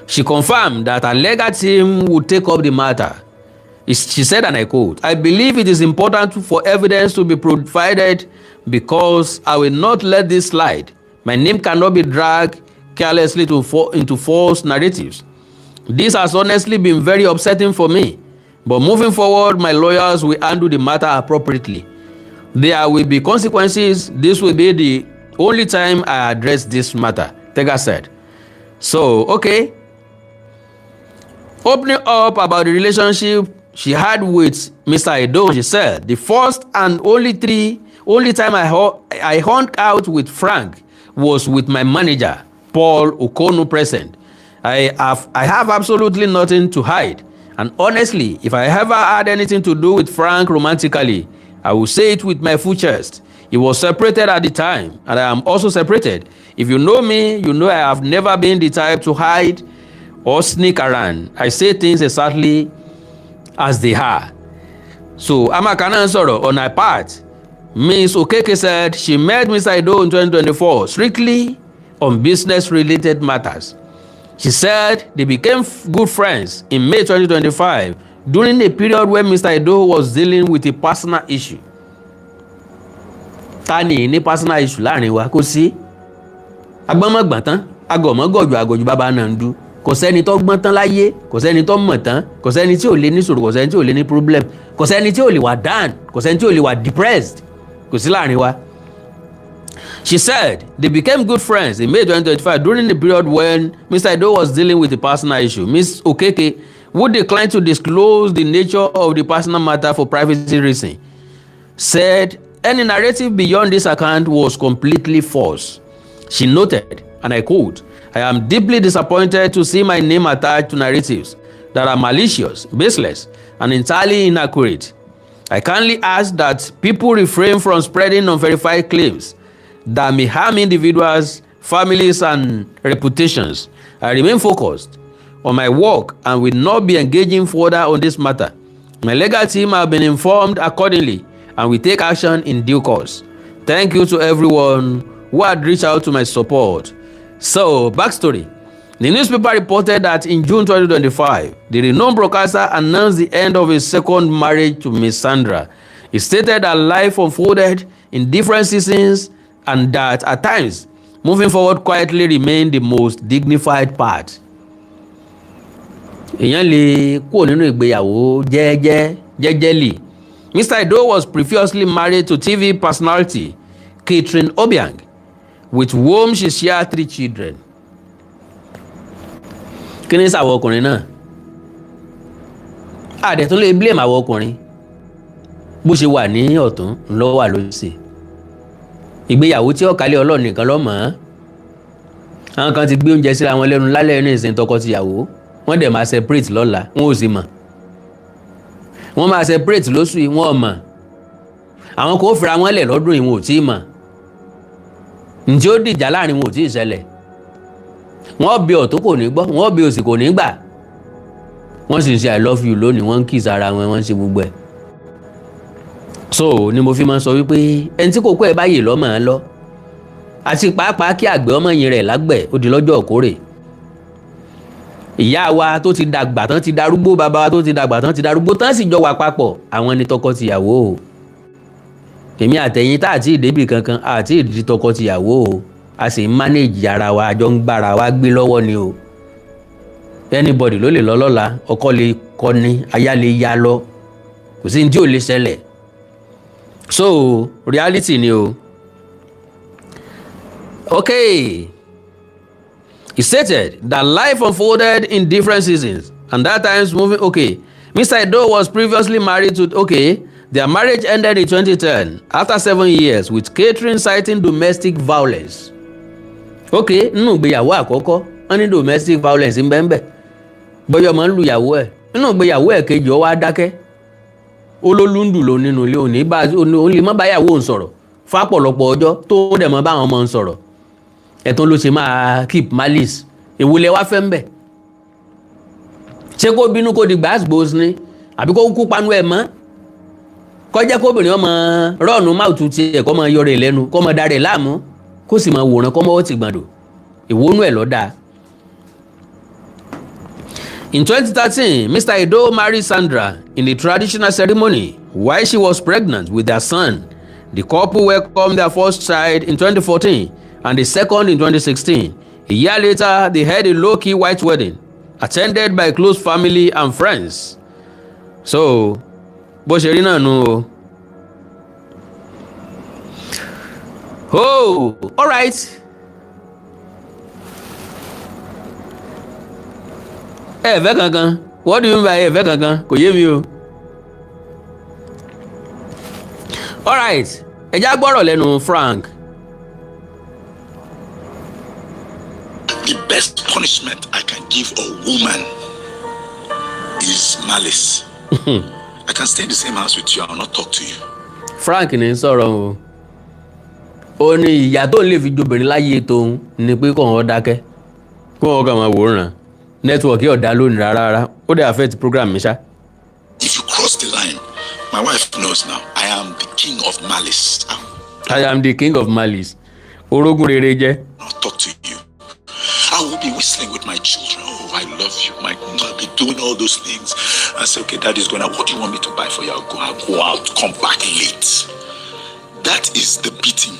She confirmed that her legal team would take up the matter. She said, and I quote, I believe it is important for evidence to be provided because I will not let this slide. My name cannot be dragged carelessly into false narratives. This has honestly been very upsetting for me, but moving forward, my lawyers will handle the matter appropriately. There will be consequences. This will be the only time I address this matter, Tega said. So, okay. Opening up about the relationship she had with Mr. Edoho, she said, the first and only time I hung out with Frank was with my manager, Paul Okonu present. I have absolutely nothing to hide. And honestly, if I ever had anything to do with Frank romantically, I will say it with my full chest. He was separated at the time, and I am also separated. If you know me, you know I have never been the type to hide or sneak around. I say things exactly as they are. So, Amakana Soro, on her part, Ms. Okeke said she met Mr. Edoho in 2024 strictly on business-related matters. She said they became good friends in May 2025 during a period when Mr. Edoho was dealing with a personal issue. Tani ní personal issue láàrin wa kò sí. Agbọ́nmọ̀gbọ̀n tán, agọ̀mọ́gọ̀jù bàbá náà ń dú. Kò sẹ́ni tó gbọ́n tán láyé, kò sẹ́ni tó mọ̀ tán, kò sẹ́ni tí ò lè ní ìṣòro, kò sẹ́ni tí ò lè ní problem, kò sẹ́ni tí ò lè wà down, kò sẹ́ni tí ò lè wà depressed, kò sí láàrin wa. She said they became good friends in May 2025 during the period when Mr. Edoho was dealing with a personal issue. Ms. Okeke, who declined to disclose the nature of the personal matter for privacy reasons, said any narrative beyond this account was completely false. She noted, and I quote, I am deeply disappointed to see my name attached to narratives that are malicious, baseless, and entirely inaccurate. I kindly ask that people refrain from spreading unverified claims that may harm individuals, families, and reputations. I remain focused on my work and will not be engaging further on this matter. My legal team have been informed accordingly and will take action in due course. Thank you to everyone who had reached out to my support. So, backstory. The newspaper reported that in June 2025, the renowned broadcaster announced the end of his second marriage to Miss Sandra. He stated that life unfolded in different seasons and that at times, moving forward quietly remained the most dignified part. Èèyàn lè kúrò nínú ìgbéyàwó jẹ́jẹ́lì. Mr. Edoho was previously married to TV personality Catherine Obiang, with whom she shared 3 children. Kí ni sàwọn ọkùnrin náà? Àdẹ̀ tó lè blame àwọn ọkùnrin. Bó ṣe wà ní ọ̀tún ló wà lósì. Ìgbéyàwó tí ọ̀kálẹ̀ Ọlọ́run nìkan ló mọ̀. Àwọn kan ti gbé oúnjẹ síra wọn lẹ́nu lálẹ́ ní ìsìn tọkọ-tìyàwó. Wọ́n dẹ̀ máa separate lọ́la, wọn ò sì mọ̀. Wọ́n máa separate lóṣù yìí, wọn ò mọ̀. Àwọn kò fira wọn lẹ̀ lọ́dún yìí, wọn ò tí ì mọ̀. Ǹjẹ́ ó dìjà láàrin wọn ò tí ì ṣẹlẹ̀. Wọ́n bí ọ̀tún kò ní gbọ́, wọ́n bí òsì kò ní gbà. Wọ́n sì ń ṣe I love you lónìí, wọ́n ń kiss ara wọn, wọ́n ń ṣe gbogbo ẹ̀. So ni mo fi máa ń sọ wípé ẹni tí kò kọ́ ẹ̀ báyìí lọ́mọ ẹ lọ. Àti pàápàá kí àgbẹ̀ ọmọ yìí rẹ̀ lágbẹ̀ ó di lọ́jọ́ òkórè. Ìyá wa tó ti dàgbà tán ti darúgbó, bàbá wa tó ti dàgbà tán ti darúgbó tán sì jọ wà papọ̀, àwọn ni tọkọ-tìyàwó o. Èmi àtẹ̀yìn tá àti ìdébì kankan àti ìdí tọkọ-tìyàwó o. A sì ń manage ara wa, àjọ ń gbára wa gbé lọ́wọ́ ni o. Anybody ló lè lọ lọ́la, ọkọ lè kọ ni, aya lè ya lọ, kò sí ní tí ò lè ṣẹlẹ̀. So reality ni o. Okay. He stated that life unfolded in different seasons and that times moving. Okay. Mr. Edoho was previously married to. Okay. Their marriage ended in 2010 after 7 years with Catherine citing domestic violence. Okay. Nínú ìgbéyàwó àkọ́kọ́, wọ́n ní domestic violence ń bẹ́ẹ̀ bẹ́ẹ̀. Bọ́yọ̀ máa ń lu ìyàwó ẹ̀. Nínú ìgbéyàwó ẹ̀ kejì ó wá dákẹ́. Olólùndù ló nínú ilé òní bá ó lè má báyàwó òun sọ̀rọ̀ fápọ̀lọpọ̀ ọjọ́ tó dẹ̀ mọ́ báwọn ọmọ ń sọ̀rọ̀. Ẹ̀tún ló ṣe máa keep malice. Ìwúlẹ̀ wá fẹ́ ń bẹ̀. Ṣé kó bínú kó di gbàgbós ni? Àbí kó kú panu ẹ̀ mọ́? Kọjá kóbìnrin ọmọ rọ́ọ̀nù máùtù tiẹ̀ kọ́ mọ yọrọ ìlẹ́nu kọ́ mọ darẹ̀ láàmú kó sì mọ wòran kọ́ mọ́wọ́ ti gbàdò. Ìwónú ẹ̀ lọ́dà. In 2013, Mr. Edoho married Sandra in a traditional ceremony while she was pregnant with their son. The couple welcomed their first child in 2014 and the second in 2016. A year later, they held a low-key white wedding, attended by close family and friends. So, bó ṣe rí náà nù o. Oh, all right. Ẹ fẹ́ kankan what do you mean by ẹ̀fẹ́ kankan kò yé mi o. Alright, ẹ já gbọ́rọ̀ lẹ́nu Frank. The best punishment I can give a woman is malice. I can stay in the same house with you, I will not talk to you. Frank ní sọ̀rọ̀ o. Ó ní ìyà tó ń lè fi jobìnrin láyé tóun ni pé kò wọ́n dákẹ́. Kó wọ́n kàn máa wòran. Nẹ́tíwọ̀kì ọ̀dà lónìí rárá. Ó dẹ̀ affect program mi ṣá. If you cross the line, my wife knows now, I am the king of malice. I am the king of malice. Orogún rere jẹ́. I'll talk to you. I will be whistling with my children. Oh, I love you. I'll be doing all those things. I say, okay, daddy's going out. What do you want me to buy for you? I'll go out, come back late. That is the beating.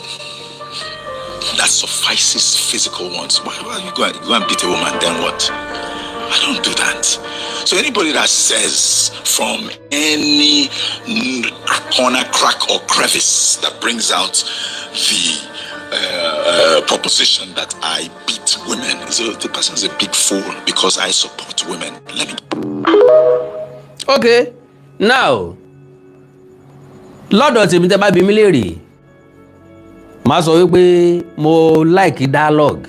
That suffices physical ones. Why are you going to beat a woman? Then what? I don't do that. So anybody that says from any corner, crack, or crevice that brings out the proposition that I beat women, the person is a big fool because I support women. Let me. Okay, now lọ́dọ̀ tèmi tẹ́ bá bi mí léèrè màá sọ wípé mo like dialogue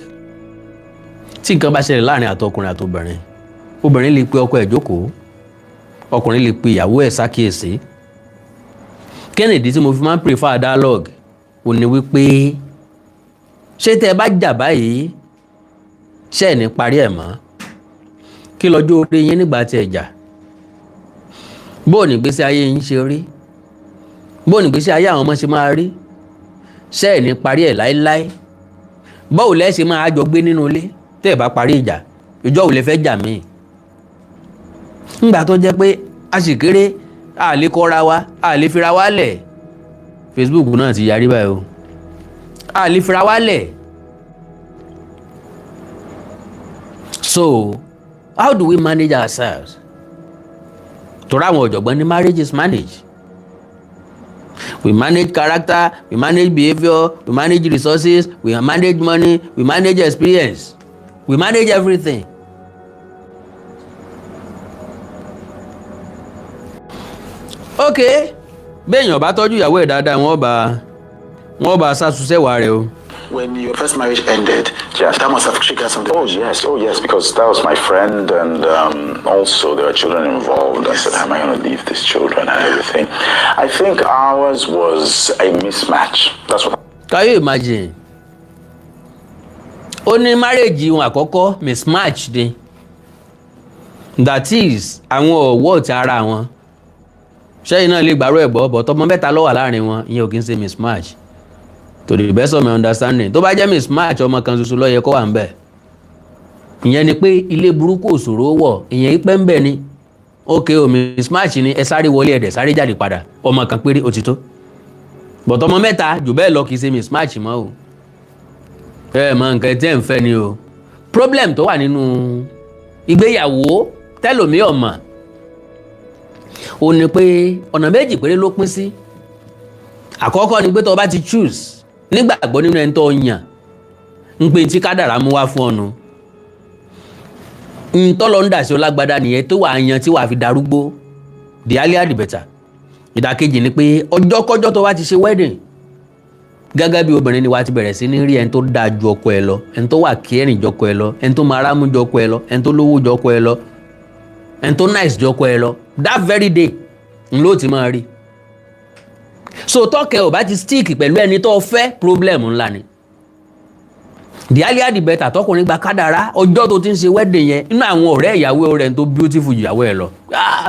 tí nǹkan bá ṣẹlẹ̀ láàrin àtọkùnrin àtobìnrin obìnrin lè pe ọkọ ẹ̀ jókòó ọkùnrin lè pe ìyàwó ẹ̀ ṣàkíyèsí kennedy tí mo fi máa ń prefer dialogue ò ní wípé ṣé tẹ́ bá jà báyìí ṣé ẹ̀ ní parí ẹ̀ mọ́ kí lọ́jọ́ orí yín nígbà tí ẹ jà bó ní gbésí ayé yín ṣe rí bó ní gbésí ayé àwọn ọmọ ṣe máa rí ṣé ẹ̀ ní parí ẹ̀ láéláé báwo lẹ́ ṣe máa jọ gbé nínú ilé tẹ́ ẹ̀ bá parí ìjà ìjọ ò lè fẹ́ jà míì ńgbà tó jẹ́ pé a sì kéré a lè kọ́ra wa a lè fira wa lẹ̀ Facebook náà ti yarí báyìí o a lè fira wa lẹ̀ so how do we manage ourselves torí àwọn ọ̀jọ̀gbọ́n ní marriage is managed. We manage character, we manage behavior, we manage resources, we manage money, we manage experience, we manage everything. Okay, béèyàn bá tọ́jú ìyàwó ẹ̀ dáadáa wọ́n bá sásùsẹ́wà rẹ̀ o. When your first marriage ended, that must have triggered something. Oh yes, because that was my friend, and also there are children involved. I said, how am I going to leave these children and everything? I think ours was a mismatch. That's what. Can you imagine? Ó ní marriage wọn àkọ́kọ́ mismatch ni. That is, àwọn ọ̀wọ́ ti ara wọn. Ṣẹ́yìn náà lè gbàrú ẹ̀ gbọ́, but ọmọ mẹ́ta ló wà láàrin wọn, ìyẹn ò kí ń ṣe mismatch. To the best of my understanding tó bá jẹ́ mismatch ọmọ kan ṣoṣo ló yẹ kó wà ń bẹ̀ ìyẹn ni pé ilé burúkú òṣòro wọ̀ ìyẹn ipẹ́ ń bẹ̀ ni ok o mismatch ni ẹ sáré wọlé ẹ̀dẹ̀ sáré jáde padà ọmọ kan péré ó ti tó but ọmọ mẹ́ta jù bẹ́ẹ̀ lọ kì í ṣe mismatch mọ́ o ẹ mọ nǹkan tẹ́ ń fẹ́ ni o problem tó wà nínú ìgbéyàwó tẹ́lòmí ọmọ ó ní pé ọ̀nà méjì péré ló pín sí àkọ́kọ́ ni pé tó bá ti choose nígbàgbọ́ nínú ẹni tó yàn ń pè tí kádàrá mú wá fún ọ̀nà ń tọ́lọ ń dà sí ọlágbádá nìyẹn tó wà yan tí wà fi darúgbó the earlier the better ìdàkejì ni pé ọjọ́kọ́jọ́ tó wá ti ṣe wedding gẹ́gẹ́ bí obìnrin ni wà ti bẹ̀rẹ̀ sí ní rí ẹni tó dáa ju ọkọ ẹ lọ ẹni tó wà kẹrin jọkọ ẹ lọ ẹni tó máa rámú jọkọ ẹ lọ ẹni tó lówó jọkọ ẹ lọ ẹni tó nice jọkọ ẹ lọ that very day ń ló ti máa rí so tọ́kẹ́ ò bá ti stick pẹ̀lú ẹni tó fẹ́ problem ńlá ni the earlier the better tọkùnrin gba kádàrá ọjọ́ tó ti ń ṣe wedding yẹn inú àwọn ọ̀rẹ́ ìyàwó rẹ̀ tó beautiful ìyàwó ẹ̀ lọ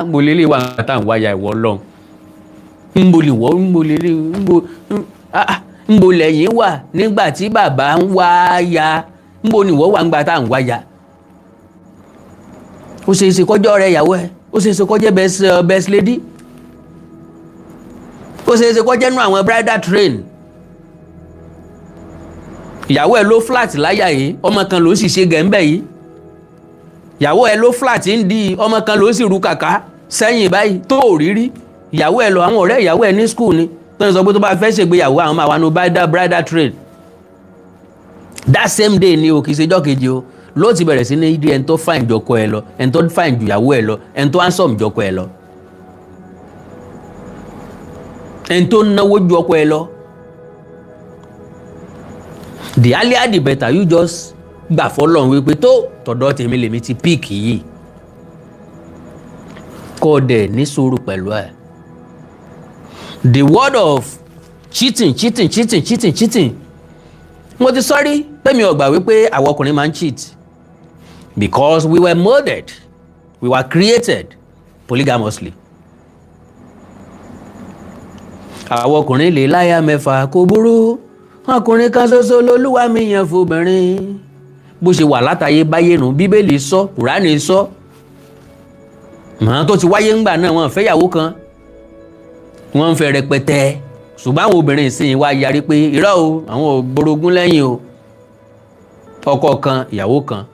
ń bo lélẹ̀ wà tá à ń wáyà ìwọ lọ́n ń bo lè wọ́ ń bo lélẹ̀ ń bo lẹ́yìn wà nígbà tí bàbá ń wáyà ń bo nìwọ́ wà ńgbà tá à ń wáyà ó ṣe é ṣe kọjọ́ ọ̀rẹ́ ìyàwó ẹ̀ ó ṣe é ṣe kọjọ́ best lady ó ṣe é ṣe kó jẹ́ nú àwọn bridal train ìyàwó ẹ ló flat láyà yìí ọmọ kan ló sì ṣe gẹ̀ǹbẹ̀ yìí ìyàwó ẹ ló flat ń di ọmọ kan ló sì ru kàkà sẹ́yìn báyìí tó rírí ìyàwó ẹ lọ àwọn ọ̀rẹ́ ìyàwó ẹ ní school ni tó ń sọ pé tó bá fẹ́ ṣègbéyàwó àwọn máa wà nú bridal train that same day ni o kì í ṣe jọ́ kejì o ló ti bẹ̀rẹ̀ sí ní ìdí ẹni tó fine jọkọ ẹ lọ, ẹni tó fine ju ìyàwó ẹ lọ, ẹni tó handsome jọkọ ẹ lọ, ẹni tó náwó ju ọkọ ẹ lọ. The earlier the better, you just gbà fọlọ́run wípé tó tọ̀dọ̀ tèmi lèmi ti píìkì yìí, kọ́ dẹ̀ ní sùúrù pẹ̀lú ẹ̀. The word of cheating mo ti sọ́rí pé mi ò gbà wípé àwọn ọkùnrin máa ń cheat because we were molded, we were created polygamously. àwọn ọkùnrin lè láya mẹ́fà kò burú, ọkùnrin kan ṣoṣo lolúwa mi yàn fóbìnrin. bó ṣe wà látàyè báyé nù, bíbélì sọ, kùránì sọ. màá tó ti wáyé ńgbà náà wọ́n fẹ́yàwó kan, wọ́n ń fẹ́ rẹpẹtẹ, ṣùgbọ́n àwọn obìnrin ìsìn wa yarí pé irọ́ o, àwọn ò gborogún lẹ́yìn o, ọkọ kan ìyàwó kan.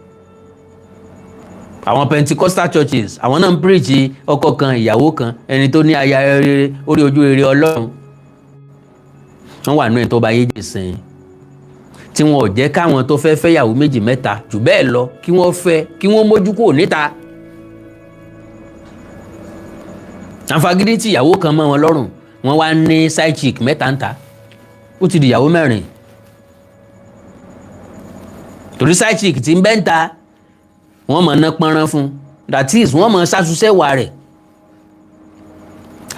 àwọn Pentecostal churches àwọn náà ń preach ọkọ kan ìyàwó kan, ẹni tó ní aya rere orí ojú rere Ọlọ́run. wọ́n wà nú ẹ̀ tó bá yé jẹ́ sìn, tí wọn ò jẹ́ káwọn tó fẹ́ fẹ́yàwó méjì mẹ́ta jù bẹ́ẹ̀ lọ kí wọ́n fẹ́, kí wọ́n mójú kúrò níta. àǹfààní tí ìyàwó kan mọ́ wọn lọ́rùn, wọ́n wá ní side chick mẹ́ta ń ta, ó ti di ìyàwó mẹ́rin. torí side chick ti ń bẹ́ ń ta, wọ́n mọ̀ ná pọ́nrán fún, that is wọ́n mọ̀ ṣàtúnṣẹ́wà rẹ̀.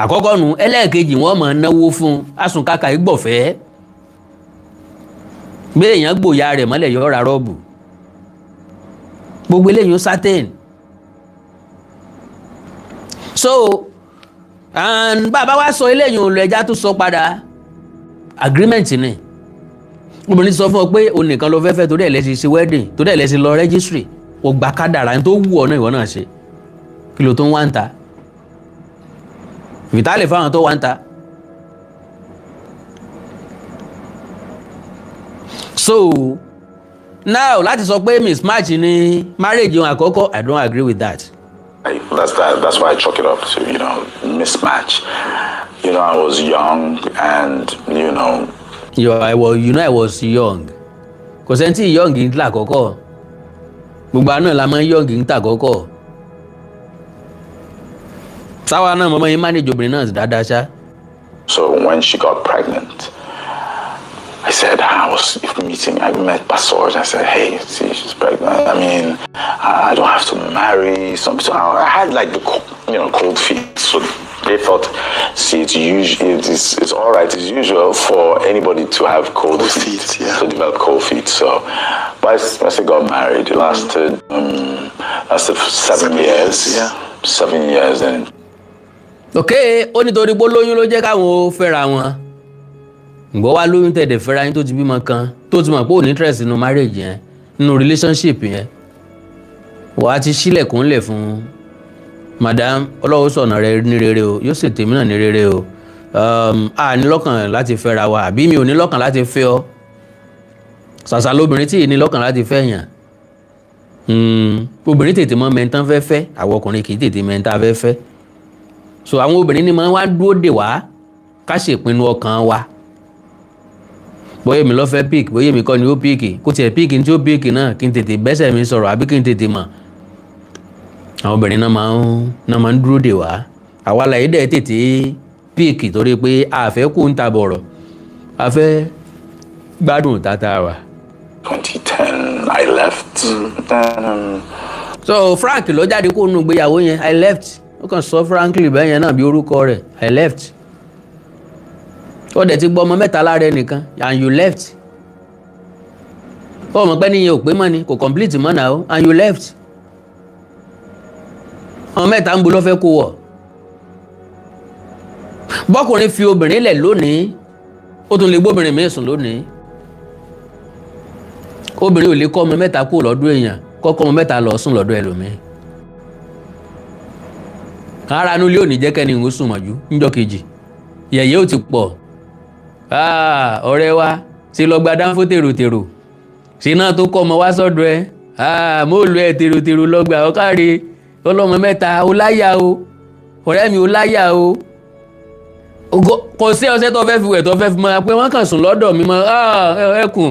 àkọ́kọ́ nu, ẹlẹ́ẹ̀kejì wọ́n mọ̀ náwó fún, asùnkàkà ìgbọ̀fẹ́. gbé èèyàn gbòòyà rẹ̀ mọ́lẹ̀ yọ ra rọ́ọ̀bù, gbogbo eléyìí certain. so and bàbá wa sọ eléyìí òun lọ ẹja tó sọ padà agreement ni. obìnrin sọ fún ọ pé o nìkan ló fẹ́fẹ́ torí ẹ̀ lẹ́sìn ṣe wedding, torí ẹ̀ lẹ́sìn lọ registry, o gba kádàrá ní tó wù ọ náà ìwọ náà ṣe, kí ló tó ń wá ń ta vitale fáwọn tó wá ń ta. so now láti sọ pé mismatch ni marriage òun àkọ́kọ́, I don't agree with that. That's why I chalk it up to, mismatch. I was young and, I was young. Kò sẹ́ńtì young ń tà kọ́kọ́. Gbogbo àná la máa ń young ń tà kọ́kọ́. Sáwa náà mo máa ń manage obìnrin náà dáadáa ṣá. So when she got pregnant, I said, I met Pastor, and I said, hey, see, she's pregnant. I mean, I don't have to marry. So I had like the, cold feet. So they thought, see, it's all right. It's usual for anybody to have cold feet, to develop cold feet. So, but I said, got married. It lasted 7 years. Yeah. 7 years then. Okay, ó nítorí bó lóyún ló jẹ́ káwọn fẹ́ra wọn. Ǹgbọ́ wá lóyún tẹ̀dẹ̀ fẹ́ra yín tó ti bímọ kan, tó ti mọ̀ pé ò ní interest nínú marriage yẹn, nínú relationship yẹn. Wà á ti ṣílẹ̀kùn lẹ̀ fún madam, Ọlọ́run sọ̀nà rẹ ní rere o, yóò sì tèmi náà ní rere o. A ní lọ́kàn láti fẹ́ra wa, àbí mi ò ní lọ́kàn láti fẹ́ ọ. Ṣàṣà lóbìnrin tí ì ní lọ́kàn láti fẹ́ yàn. Obìnrin tètè mọ mẹ́ntán fẹ́fẹ́, àwọn ọkùnrin kì í tètè mẹ́ntán fẹ́fẹ́. So àwọn obìnrin ni máa ń wá dúró dè wá ká ṣèpinnu ọkàn wa. Bóyá mi lọ fẹ́ pick, bóyá mi kọ́ ni ó pick, kó tiẹ̀ pick ní tí ó pick náà kí n tètè bẹ́sẹ̀ mi sọ̀rọ̀ àbí kí n tètè mọ̀. Àwọn obìnrin náà máa ń dúró dè wá. Àwa làyé dẹ̀ tètè pick torí pé a fẹ́ kú ń ta bọ̀rọ̀, a fẹ́ gbádùn tata wa. 2010 I left. So Frank ló jáde kó nù gbéyàwó yẹn, I left. Ó kàn sọ frankly bẹ́ẹ̀ yẹn náà bí orúkọ rẹ̀, I left. Ó dẹ̀ ti gbọ́ ọmọ mẹ́ta lára ẹnìkan, and you left. Ó mọ̀ pé níyẹn ò pé mọ́ ni, kò complete mọ́ náà, and you left. Ọmọ mẹ́ta ń bo ló fẹ́ kó wọ̀. Bọ́kùnrin fi obìnrin lẹ̀ lónìí, ó tún lè gbóbìnrin míì sùn lónìí. Obìnrin ò lè kọ́ ọmọ mẹ́ta kó lọ́dún èèyàn, kọ́kọ́ ọmọ mẹ́ta lọ sùn lọ́dún ẹlòmíì. Ara inú ilé ò ní jẹ́ kẹ́ni ń sùn mọ́jú níjọ́ kejì. Yẹ̀yẹ́ ò ti pọ̀. Ọ̀rẹ́ wa ṣe lọ gba dánfó tèrò-tèrò. Ṣé náà tó kọ́ ọmọ wá sọ́dọ̀ ẹ? Mo lu ẹ tèrò-tèrò lọ́gbà ọ̀káre. Ọlọ́mọ mẹ́ta ó láyà o. Ọ̀rẹ́ mi ó láyà o. Kò sí ọṣẹ tó fẹ́ fi wẹ̀ tó fẹ́ fi mọ́ pé wọ́n kàn sùn lọ́dọ̀ mi mọ́. Ẹkùn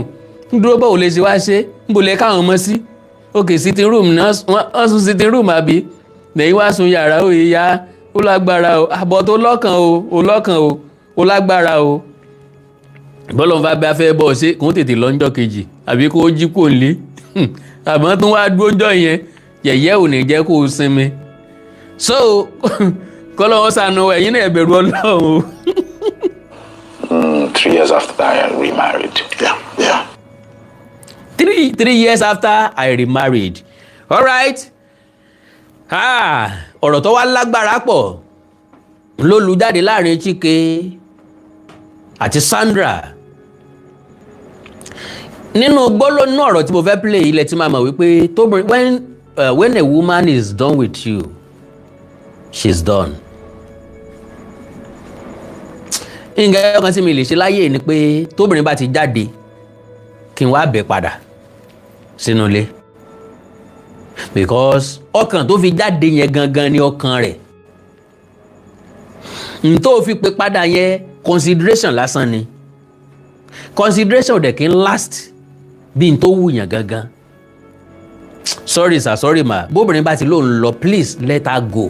ń dúró bọ̀ ò lè ṣe wá ṣe ń bò lẹ́ káwọn ọmọ sí. okay sitting room náà wọ́n sùn sitting room àbí lẹ́yìn wá sùn yàrá ó yá ó lágbára o àbọ̀ tó lọ́kàn o ó lágbára o bọ́lọ̀ bá bá fẹ́ bọ́ ṣe kò tètè lọ́njọ́ kejì àbí kó jí kò lé àmọ́ tó wá dúrójọ́ yẹn yẹ̀yẹ́ ò ní jẹ́ kó o sinmi so kọ́lọ́wọ́ sànù ẹ̀yin náà bẹ̀rù Ọlọ́run. 3 years after that, I remarried. Yeah. 3 years after I remarried. All right. Ọ̀rọ̀ tó wá lágbára pọ̀ ló lu jáde láàrin Chike àti Sandra. Nínú gbólóhùn ọ̀rọ̀ tí mo fẹ́ play ilẹ̀ tí máa mọ̀ wípé when a woman is done with you, she's done. Nǹkan kan tí mi lè ṣe láyé ni pé tóbìnrin bá ti jáde kí n wá bẹ̀ padà sínú ilé because ọkàn tó fi jáde yẹn gangan ni ọkàn rẹ̀ n tó fi pè padà yẹn consideration lásán ni consideration dẹ̀ kí n last bí n tó wù yàn gangan sorry sir sorry ma bóbìnrin bá ti lóun lọ please let her go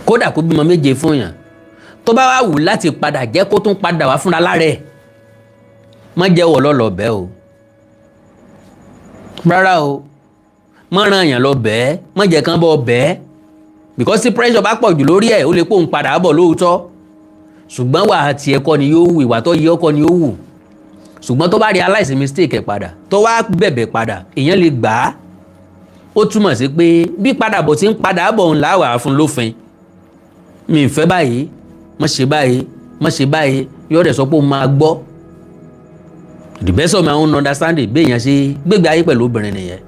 kódà kó bímọ 7 fún yàn tó bá wà wù láti padà jẹ́ kó tún padà wá fúnra lára ẹ̀ má jẹ́ wọ̀ lọ́lọ́ bẹ́ẹ̀ o rárá o má ràn yàn lọ bẹ́ẹ̀ má jẹ́ kán bọ́ bẹ́ẹ̀ because tí pressure bá pọ̀ jù lórí ẹ̀ ó lè pòun padà bọ̀ lóòótọ́ ṣùgbọ́n wà á tiẹ̀ kọ́ ni yóò wù ìwà tó yẹ ọkọ ni yóò wù ṣùgbọ́n tó bá realize mistake ẹ̀ padà tó wá bẹ̀bẹ̀ padà èèyàn lè gbà á ó túmọ̀ sí pé bí padà bọ̀ tí ń padà bọ̀ ń láwàá fún lófin mi ń fẹ́ báyìí má ṣe báyìí yóò dẹ̀ sọ pé ó máa gbọ́ the best of my own understanding béèyàn ṣe gbégbé ayé pẹ̀lú obìnrin nìyẹn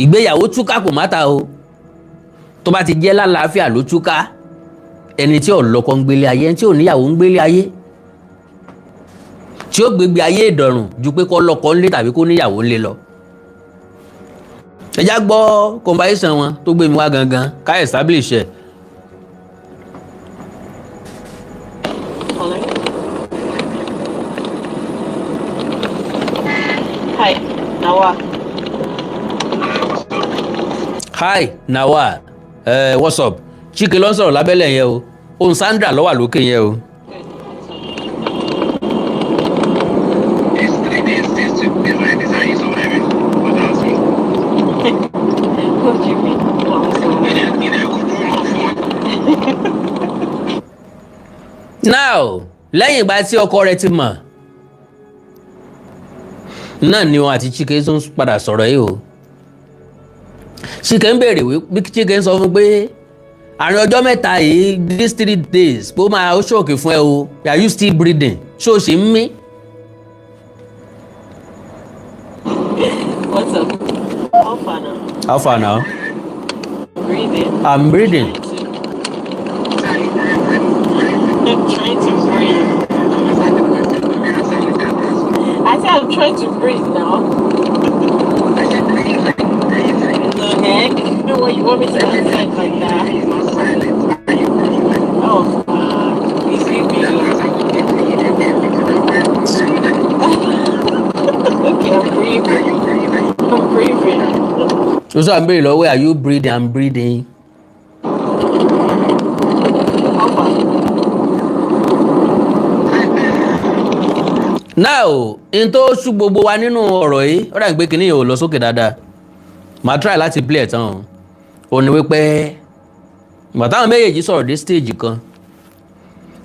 ìgbéyàwó túká kò má ta o tó bá ti jẹ́ lálàáfíà ló túká ẹni tí ò lọ́kọ ń gbélé ayé ẹni tí ò níyàwó ń gbélé ayé tí ó gbégbé ayé ìdọ̀rùn ju pé kó lọ́kọ ńlé tàbí kó níyàwó ńlé lọ ẹ já gbọ́ conversation wọn tó gbé mi wá gangan ká establish ẹ̀. Hi, Nawa. Hi, Nawa. What's up? Chike ló ń sọ̀rọ̀ lábẹ́lẹ̀ yẹn o. Ohun Sandra ló wà lókè yẹn o. Now, lẹ́yìn ìgbà tí ọkọ rẹ̀ ti mọ̀ náà ni wọn àti Chike tó ń padà sọ̀rọ̀ yìí o Chike ń béèrè bí Chike ń sọ fún pé àárín ọjọ́ mẹ́ta yìí these 3 days pé ó máa ó ṣòkè fún ẹ o are you still breathing ṣé o ṣì ń mí. What's up? How far now? How far now? Breathing. I'm breathing. I'm trying to breathe. I said I'm trying to breathe now. The heck? You know what you want me to answer like that? Oh, is he breathing? Okay, I'm breathing. I'm breathing. So I'm very low. Where are you breathing? I'm breathing. Now, in tó sú gbogbo wa nínú ọ̀rọ̀ yìí ó dàgbé kìíní yìí ò lọ sókè dáadáa màá try láti play ẹ̀ tán ò ní wípé ìgbà táwọn méjèèjì sọ̀rọ̀ dé stage kan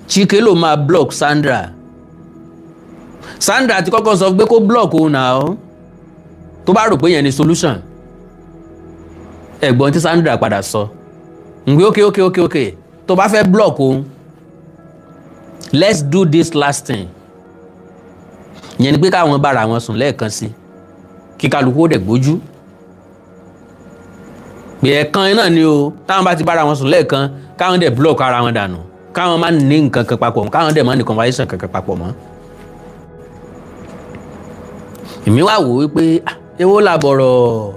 Chike ló máa block Sandra ti kọ́kọ́ sọ pé kó block òun náà tó bá rò pé yẹn ni solution ẹ̀gbọ́n tí Sandra padà sọ ń gbé okay tó bá fẹ́ block òun let's do this last thing yẹn ni pé káwọn bára wọn sùn lẹ́ẹ̀kan sí kí kálukú ó dẹ̀ gbójú pé ẹ̀kan náà ni o táwọn bá ti bára wọn sùn lẹ́ẹ̀kan káwọn dẹ̀ block ara wọn dànù káwọn má ní nǹkan kan papọ̀ mọ́ káwọn dẹ̀ má ní conversation kankan papọ̀ mọ́. èmi wá wò wípé èwo làbọ̀rọ̀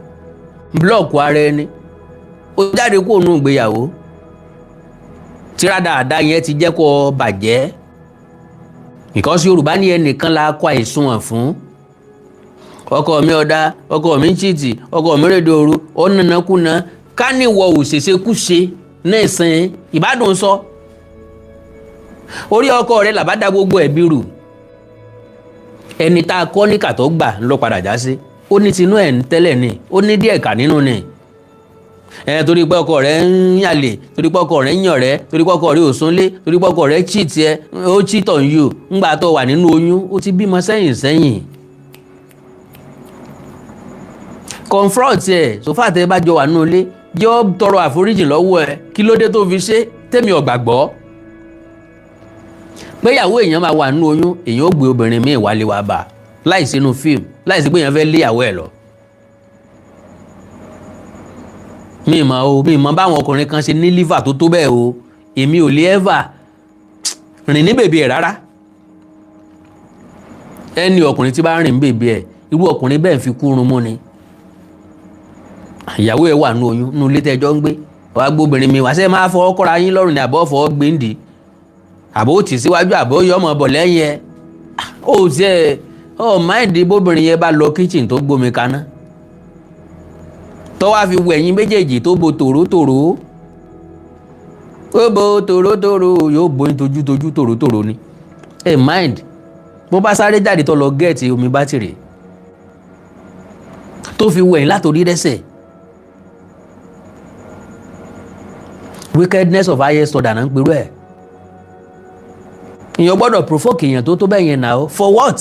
block ara ẹni ó jáde kó nù ìgbéyàwó tíra dáadáa yẹn ti jẹ́ kó bàjẹ́ because Yorùbá ní ẹnìkan la kọ àìsùnwọ̀n fún ọkọ mi ọ̀dà ọkọ mi ń chìtì ọkọ mi rédè òru ó nànàkúnà ká níwọ̀ òṣèṣekúṣe náà sìn ìbádùn sọ orí ọkọ rẹ̀ làbá dá gbogbo ẹ̀bí rù ẹni tá a kọ́ ní kàtó gbà ń lọ padà já sí ó ní tinú ẹ̀ ń tẹ́lẹ̀ ni ó ní díẹ̀ kà nínú ni torí pé ọkọ rẹ̀ ń yàlè torí pé ọkọ rẹ̀ ń yàn rẹ̀ torí pé ọkọ rẹ̀ ò súnlé torí pé ọkọ rẹ̀ cheat ẹ ó cheat on you ńgbà tó wà nínú oyún ó ti bímọ sẹ́yìn confront ẹ sọfà tẹ bá jọ wà nínú ilé jọ tọrọ àforíjì lọ́wọ́ ẹ kí ló dé tó fi ṣe tèmi ò gbàgbọ́ péyàwó èèyàn máa wà nínú oyún èèyàn ó gbé obìnrin míì wálé wá bá láì sínú fíìmù láì sí pé èèyàn fẹ́ léyàwó ẹ̀ lọ. mi mọ̀ báwọn ọkùnrin kan ṣe ní lífà tó tó bẹ́ẹ̀ o èmi ò lè ẹ́fà rìn ní bèbè ẹ̀ rárá ẹni ọkùnrin tí bá rìn ní bèbè ẹ̀ irú ọkùnrin bẹ́ẹ̀ fi kúrun mú ni ìyàwó ẹ̀ wà nínú oyún nínú ilé tẹ́jọ́ ń gbé wàá gbóbìnrin mi wá sẹ́ máa fọwọ́ kọ́ra yín lọ́rùn ní àbọ̀ fọwọ́ gbé ń dì àbò tì síwájú àbò yọ ọmọ bọ̀ lẹ́yìn ẹ̀ ó tiẹ̀ máìdí bóbìnrin yẹn bá lọ kíchìn tó gbómi kaná tó wá fi wẹ̀yìn méjèèjì tó bo tòrótòró ó bo tòrótòró yóò bóyin tójú tòrótòró ni mind bó bá sáré jáde tó lọ gẹ́ẹ̀tì omi bátìrì tó fi wẹ̀yìn látòrí dẹ́sẹ̀ wickedness of highest order náà ń perú ẹ̀ èèyàn gbọ́dọ̀ provoke èèyàn tó bẹ́ẹ̀ yẹn náà for what?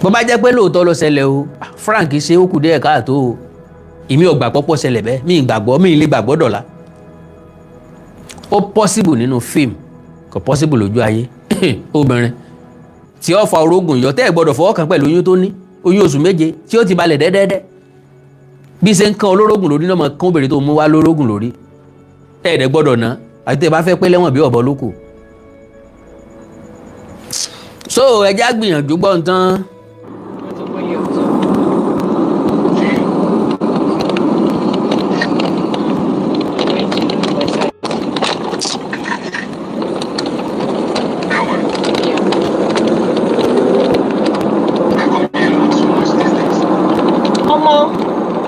bó bá jẹ́ pé lóòótọ́ ló ṣẹlẹ̀ o Frank ṣe ó kù díẹ̀ káàtó o èmi ò gbà pọ́pọ́ ṣẹlẹ̀ bẹ́ẹ̀ mi ì gbàgbọ́ mi ì lè gbàgbọ́ dọ̀la ó possible nínú fíìmù kò possible lójú ayé obìnrin tí ó fa orógùn yọ tẹ́ ẹ̀ gbọ́dọ̀ fọwọ́ kan pẹ̀lú oyún tó ní oyún oṣù méje tí ó ti balẹ̀ dẹ́dẹ́dẹ́ bí ṣe ń kan olórógùn lórí náà mọ̀ kán obìnrin tó mú wá lórógùn lórí ẹ̀ẹ́dẹ̀ gbọ́dọ̀ ná àti tẹ́ bá fẹ́ pé lẹ́wọ̀n bí ọ̀bọ ló kù so ẹja gbìyànjú gbọ́n tán.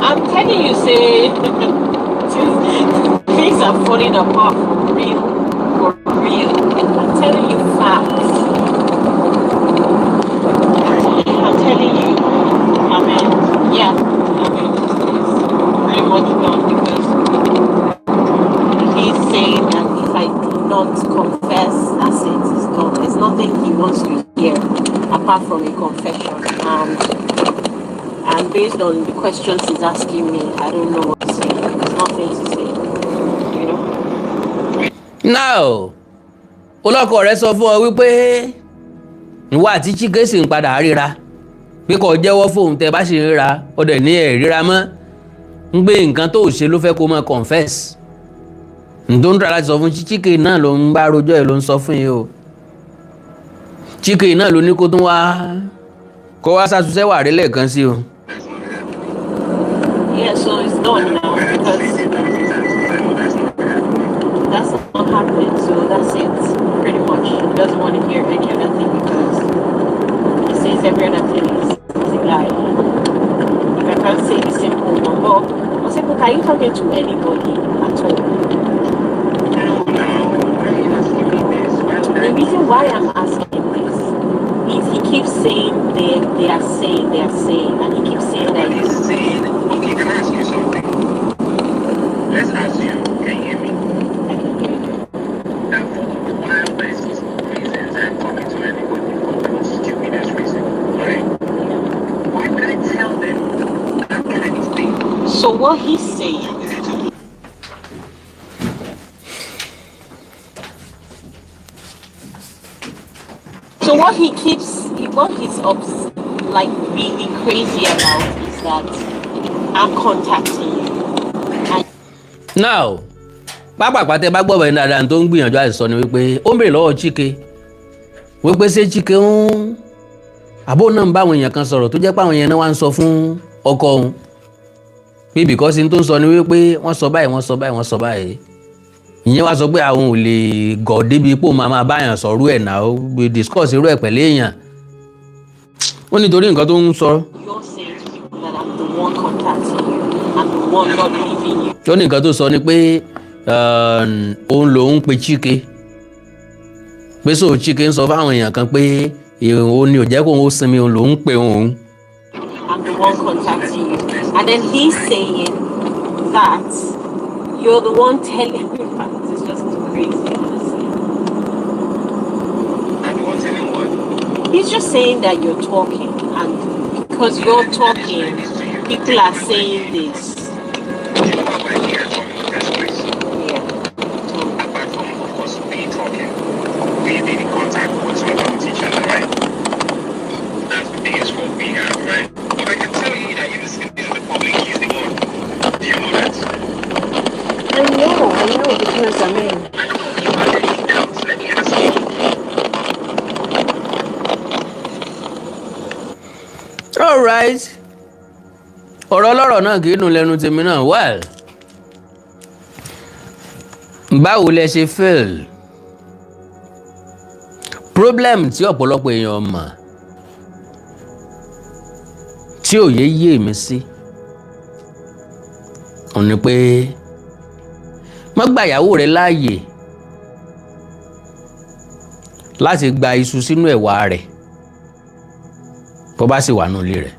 I'm telling you, say things are falling apart for real. I'm telling you facts. I'm telling you, yeah, it's very much done because he's saying that if I do not confess, that's it, it's done. There's nothing he wants to hear apart from a confession. And based on the questions he's asking me, I don't know what to say. There's nothing to say, you know. Now, olóko rẹ̀ sọ fún ọ wípé ìwà àti Chike sì ń padà ríra pé kò jẹ́wọ́ fóun tẹ́ bá sì ń ríra ó dẹ̀ ní ẹ̀ ríra mọ́ ń gbé nǹkan tó ṣe ló fẹ́ kó máa confess ǹdó ń tọ́ láti sọ fún Chike náà ló ń bá rojọ́ ẹ̀ ló ń sọ fún yìí o Chike náà ló ní kó tún wá sàtúnṣe wà rí lẹ́ẹ̀kan sí o. Yeah, so it's done now because that's not happening. So that's it, pretty much. He doesn't want to hear any other thing because he says every other thing is a lie. If I can't say the simple one, but I say, look, are you talking to anybody at all? The reason why I'm asking this is he keeps saying they are saying, and he keeps saying that he's saying. Okay, can I ask you something? Let's ask you, can you hear me? I can hear you. That for the wildest reasons and talking to anybody for the most stupidest reason, right? Why would I tell them that kind of thing? So what he's saying. So what he's like really crazy about is that I'm contacting you. Now, pápápá tẹ bá gbọ́ bẹ̀rẹ̀ dáadáa tó ń gbìyànjú àti sọ ni wípé ó ń bèrè lọ́wọ́ Chike wípé ṣé Chike ń àbó náà ń bá àwọn èèyàn kan sọ̀rọ̀ tó jẹ́ pé àwọn èèyàn náà wá ń sọ fún ọkọ òun pé because n tó ń sọ ni wípé wọ́n sọ báyìí ìyẹn wá sọ pé àwọn ò lè gọ̀ débi pò máa báyàn sọ̀rọ̀ ẹ̀ náà ó discuss irú ẹ̀ pẹ̀lú èèyàn ó nítorí nǹkan tó ń sọ. You're saying to people that I'm the one contacting you, I'm the one not leaving you. ó ní nǹkan tó sọ ni pé òun lòun pe Chike pé so Chike ń sọ fáwọn èèyàn kan pé òun ni ò jẹ́ kó òun ó sinmi, òun lòun pe òun. I'm the one contacting you. And then he's saying that you're the one telling me that. It's just crazy, honestly. I'm the one telling what? He's just saying that you're talking, and because you're talking, people are saying this. You know how I hear talking in the first place? Yeah. Apart from, of course, me talking, we being in contact whatsoever with each other, right? That's the biggest fault we have, right? But I can tell you that in the public, he's the one. Do you know that? I know, because I mean, I don't know if you have any doubts. Let me ask you. all right ọ̀rọ̀ ọlọ́rọ̀ náà kì í dùn lẹ́nu tèmi náà. well báwo lẹ ṣe fail problem tí ọ̀pọ̀lọpọ̀ èèyàn mọ̀ tí òye yé mi sí òun ni pé má gba ìyàwó rẹ láàyè láti gba iṣu sínú ẹ̀wà rẹ̀ bó bá sì wà nínú ilé rẹ̀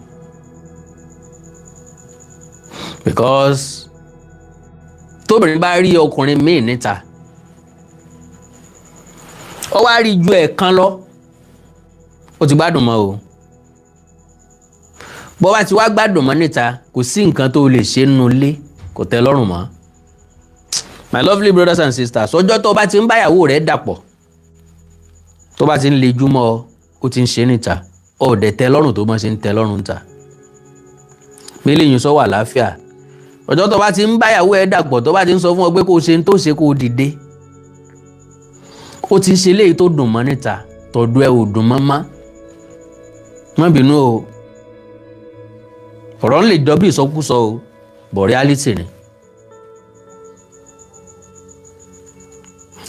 because tóbìnrin bá rí ọkùnrin míì níta ó wá rí ju ẹ̀kan lọ ó ti gbádùn mọ́ o bó bá ti wá gbádùn mọ́ níta kò sí nǹkan tó lè ṣe nínú ilé kò tẹ́ lọ́rùn mọ́. My lovely brothers and sisters, ọjọ́ tó bá ti ń báyàwó rẹ̀ dàpọ̀ tó bá ti ń lejú mọ́ ọ ó ti ń ṣe níta ó dẹ̀ tẹ́ lọ́rùn tó bá ṣe ń tẹ́ lọ́rùn níta mílíọ̀nù sọ wà láfíà. ọjọ́ tó bá ti ń báyàwó ẹ̀ dàpọ̀ tó bá ti ń sọ fún ọ pé kó o ṣe ń tó ṣe kó o dìde ó ti ń ṣe léyìí tó dùn mọ́ níta tọ̀dọ̀ ẹ ò dùn mọ́ má bínú o ọ̀rọ̀ ń lè jọ bí ìsọkúsọ o but reality ni.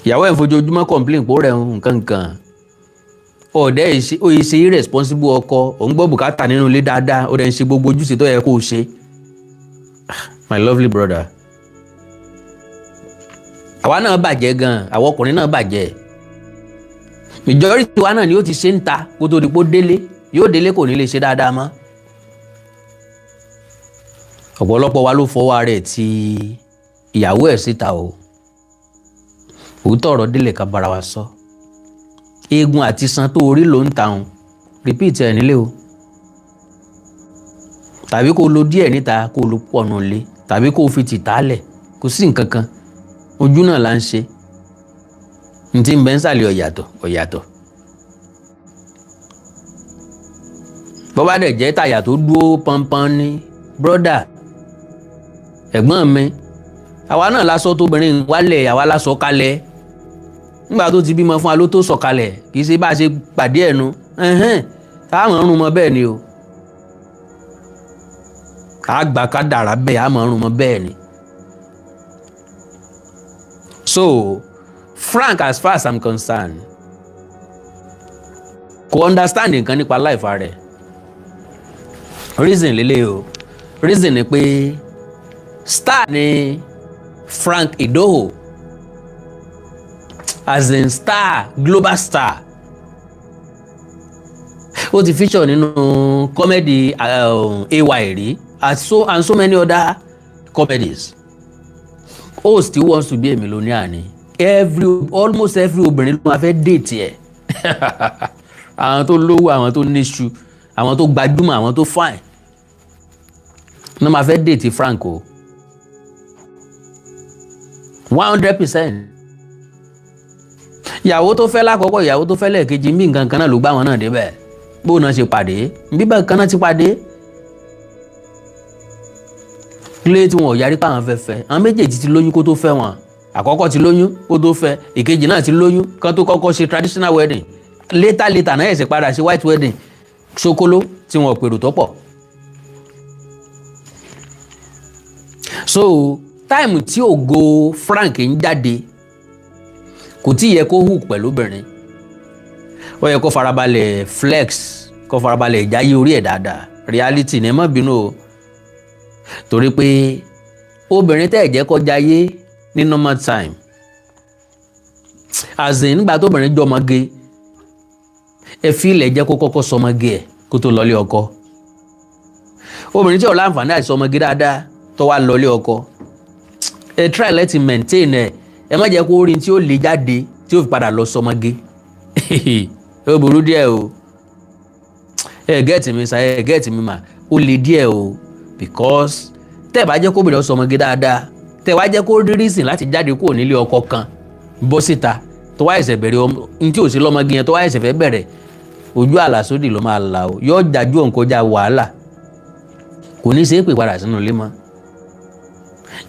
ìyàwó ẹ̀ fojoojúmọ́ complain pò rẹ̀ nǹkan ọ̀dẹ́ òye ṣe irresponsible ọkọ òun gbọ́ bùkátà nínú ilé dáadáa ó dẹ̀ ń ṣe gbogbo ojúṣe tó yẹ kó o ṣe. My lovely brother, àwa náà bàjẹ́ gan-an àwọn ọkùnrin náà bàjẹ́ majority wa náà ni ó ti ṣe ń ta kó tó di pé délé yóò délé kò ní lè ṣe dáadáa mọ́. ọ̀pọ̀lọpọ̀ wa ló fọwọ́ rẹ̀ ti ìyàwó ẹ̀ síta o òótọ́ ọ̀rọ̀ délé ká bára wa sọ eegun àti san tó orí ló ń ta òun repeat ẹ̀ nílé o tàbí kó lo díẹ̀ níta kó lo pọ̀ nù lé tàbí kó fi tìta lẹ̀ kò sí nǹkan kan ojú náà là ń ṣe n ti ń bẹ́ ń sàlẹ̀ ọ̀yàtọ̀ bó bá dẹ̀ jẹ́ tàyà tó dúró pọ́npọ́n ní brọ́dà ẹ̀gbọ́n mi àwa náà lásọ tóbìnrin wálẹ̀ àwa lásọ kalẹ̀ nígbà tó ti bímọ fún wa ló tó sọ̀kalẹ̀ kì í ṣe bá a ṣe pàdé ẹ̀nu táwọn ọ̀run mọ bẹ́ẹ̀ ni o àgbà ká dàrá bẹ́ẹ̀ àmọ́ ọ̀run mọ bẹ́ẹ̀ ni. So Frank, as far as I'm concerned, kò understand nǹkan nípa life rẹ̀. Reason lélẹ̀ o reason ni pé star ni Frank Edoho as in star global star ó ti feature nínú comedy AY rí and so many other comedies. Host who wants to be a millionaire ni almost every obìnrin ló máa fẹ́ date ẹ̀ àwọn tó lówó àwọn tó níṣu àwọn tó gbajúmọ̀ àwọn tó fine ló máa fẹ́ date Frank o 100%. ìyàwó tó fẹ́ lákọ̀ọ́kọ́ ìyàwó tó fẹ́ lẹ́ẹ̀kejì bí nǹkan kan náà ló gbá wọn náà débẹ̀ bó náà ṣe pàdé bíbẹ̀ kan náà ti pàdé ilé tí wọn ò yarí páwọn fẹ́ àwọn méjèèjì ti lóyún kó tó fẹ́ wọn àkọ́kọ́ ti lóyún kó tó fẹ́ ìkejì náà ti lóyún kán tó kọ́kọ́ ṣe traditional wedding later náà ẹ̀sẹ̀ padà ṣe white wedding ṣokolo tí wọn ò pèrò tó pọ̀. So táìmù tí ògo Frank ń jáde kò tí yẹ kó hook pẹ̀lú obìnrin ó yẹ kó farabalẹ̀ flex kó farabalẹ̀ jáyé orí ẹ̀ dáadáa reality ni ẹ má bínú o torí pé obìnrin tẹ́ ẹ̀ jẹ́ kó jáyé ní normal time àzìn nígbà tó obìnrin jọ ọmọge ẹ fi ilẹ̀ jẹ́ kó kọ́kọ́ sọmọge ẹ̀ kó tó lọlé ọkọ obìnrin tí ó láǹfààní àti sọmọge dáadáa tó wá lọlé ọkọ ẹ try láti maintain ẹ má jẹ́ kó rí tí ó lè jáde tí ó fi padà lọ sọmọge ó burú díẹ̀ o ẹ gẹ́ẹ̀tì mi sa ẹ gẹ́ẹ̀tì mi mà ó le díẹ̀ o because tẹ́ ẹ bá jẹ́ kó bìnrin sọmọge dáadáa tẹ́ ẹ wá jẹ́ kó rí reason láti jáde kúrò nílé ọkọ kan bọ́ síta tó wá ẹsẹ̀ bẹ̀rẹ̀ ní tí ò sí lọ́mọge yẹn tó wá ẹsẹ̀ fẹ́ bẹ̀rẹ̀ ojú àlàsódì ló máa la o yóò jájú òǹkọjá wàhálà kò ní í ṣe é pè padà sínú ilé mọ́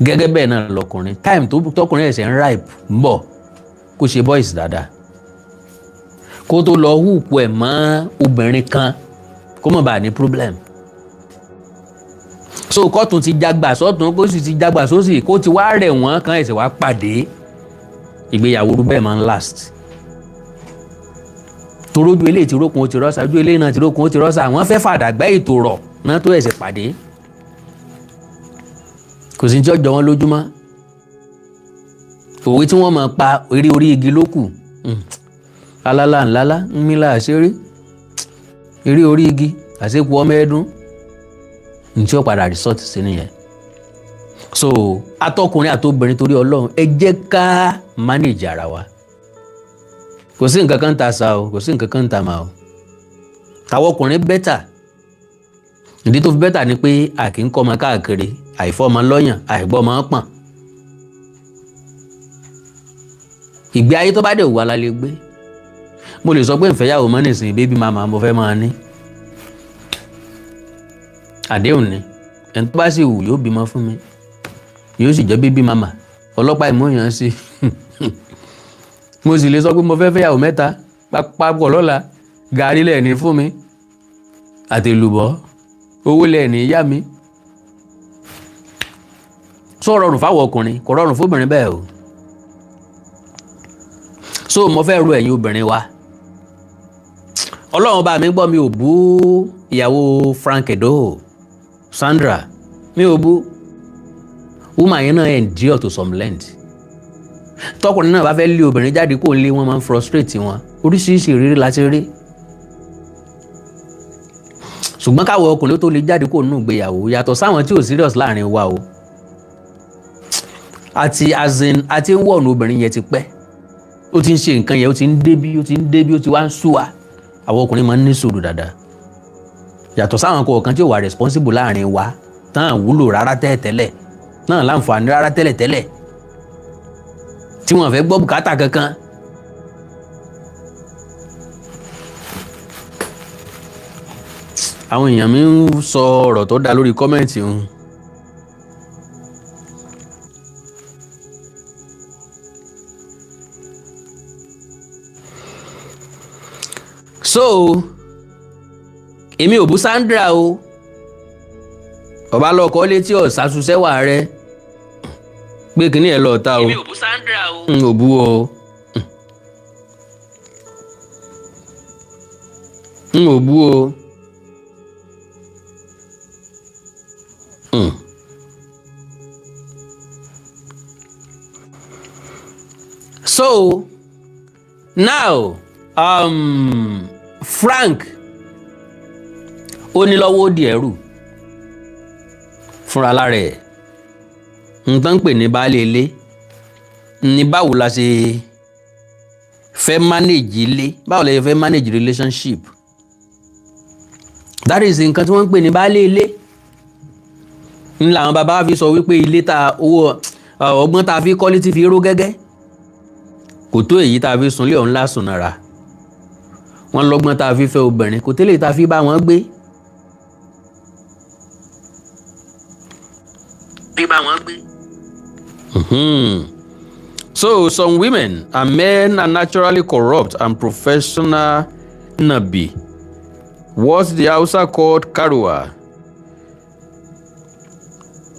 gẹ́gẹ́ bẹ́ẹ̀ náà lọkùnrin time tọkùnrin ẹ̀sẹ̀ ń ripe ń bọ̀ kó ṣe boys dáadáa kó tó lọ hùpù ẹ̀ mọ́ obìnrin kan kó má bàa ní problem so kọ́tún ti jágbà sọ́tún kó sì ti jágbà sósì kó ti wá rẹ̀ wọ́n kan ẹ̀sẹ̀ wá pàdé ìgbéyàwó rú bẹ́ẹ̀ máa ń last torójú eléyìí ti rókun ó ti rọ́ṣà ojú eléyìí náà ti rókun ó ti rọ́ṣà àwọn fẹ́ fàdàgbà ètò rọ̀ náà tó ẹ̀sẹ̀ pàdé kò sí tí ó jọ wọn lójúmọ́ òwe tí wọ́n máa pa eré orí igi ló kù alálà ńlálá ńmílà àṣírí eré orí igi àṣekù ọmọ ẹdún ní tí ó padà resort sí nìyẹn so atọkùnrin àtobìnrin torí Ọlọ́run ẹ jẹ́ ká manage ara wa kò sí nǹkan kan ta sa o kò sí nǹkan kan ta ma o àwọn ọkùnrin bẹ́tà ìdí tó fi bẹ́tà ni pé a kì í kọ́ ọmọ káàkiri àìfọ́mọ lọ́yàn àìgbọ́mọ pọ̀n ìgbé ayé tó bá dẹ̀ wà lálẹ́ gbé mo lè sọ pé ìfẹ́yàwó mọ́ nísìnyí bébí màmá mo fẹ́ máa ní àdéhùn ni ẹni tó bá sì wù yóò bímọ fún mi yóò sì jẹ́ bébí màmá ọlọ́pàá ìmọ̀yàn sí mo sì lè sọ pé mo fẹ́ fẹ́yàwó mẹ́ta pápákọ̀ lọ́la gàrí lẹ́ẹ̀ni fún mi àtẹlùbọ́ owó lẹ́ẹ̀ni yá mi sọ rọrùn fáwọn ọkùnrin kò rọrùn fóbìnrin bẹ́ẹ̀ o so mo fẹ́ ru ẹ̀yin obìnrin wa Ọlọ́run bá mi gbọ́ mi ò bú ìyàwó Frank Edoho Sandra mi ò bú woman yẹn náà endure to some length tọkùnrin náà bá fẹ́ lé obìnrin jáde kó lé wọn máa ń frustrate wọn oríṣiríṣi ìrírí láti rí ṣùgbọ́n káwọ ọkùnrin tó lè jáde kó nù ìgbéyàwó yàtọ̀ sáwọn tí ò serious láàrin wa o àti wọ̀nù obìnrin yẹn ti pẹ́ ó ti ń ṣe nǹkan yẹn ó ti ń débi ó ti wá ń sú wa àwọn ọkùnrin máa ń ní sùúrù dáadáa yàtọ̀ sáwọn kọ̀ọ̀kan tí ò wà responsible láàrin wa tán wúlò rárá tẹ́lẹ̀ náà láǹfààní rárá tẹ́lẹ̀ tí wọ́n fẹ́ gbọ́ bùkátà kankan àwọn èèyàn mi ń sọ ọ̀rọ̀ tó dá lórí kọ́mẹ̀ntì ọ̀hún so èmi ò bú Sandra o ọba lọkọ létí ọ̀sàtúnṣẹ́wà rẹ pé kínní ẹ̀ lọ́ọ́ ta o èmi ò bú Sandra o n ò bú o n ò bú o so now Frank ó ní lọ́wọ́ ó di ẹrù fúnra lára ẹ̀ nǹkan pè ní baálé ilé ní báwo la ṣe fẹ́ manage ilé báwo la ṣe fẹ́ manage relationship that is nǹkan tí wọ́n ń pè ní baálé ilé ń làwọn bàbá fi sọ wípé ilé ta owó ọgbọ́n ta fi kọ́lé ti fi ró gẹ́gẹ́ kò tó èyí ta fi sunlé ọ̀hún lásùn nára wọ́n lọ́gbọ́n ta fi fẹ́ obìnrin kò tẹ́lẹ̀ ta fi bá wọn gbé. So some women and men are naturally corrupt and professional nabi. What the Hausa called karuwa.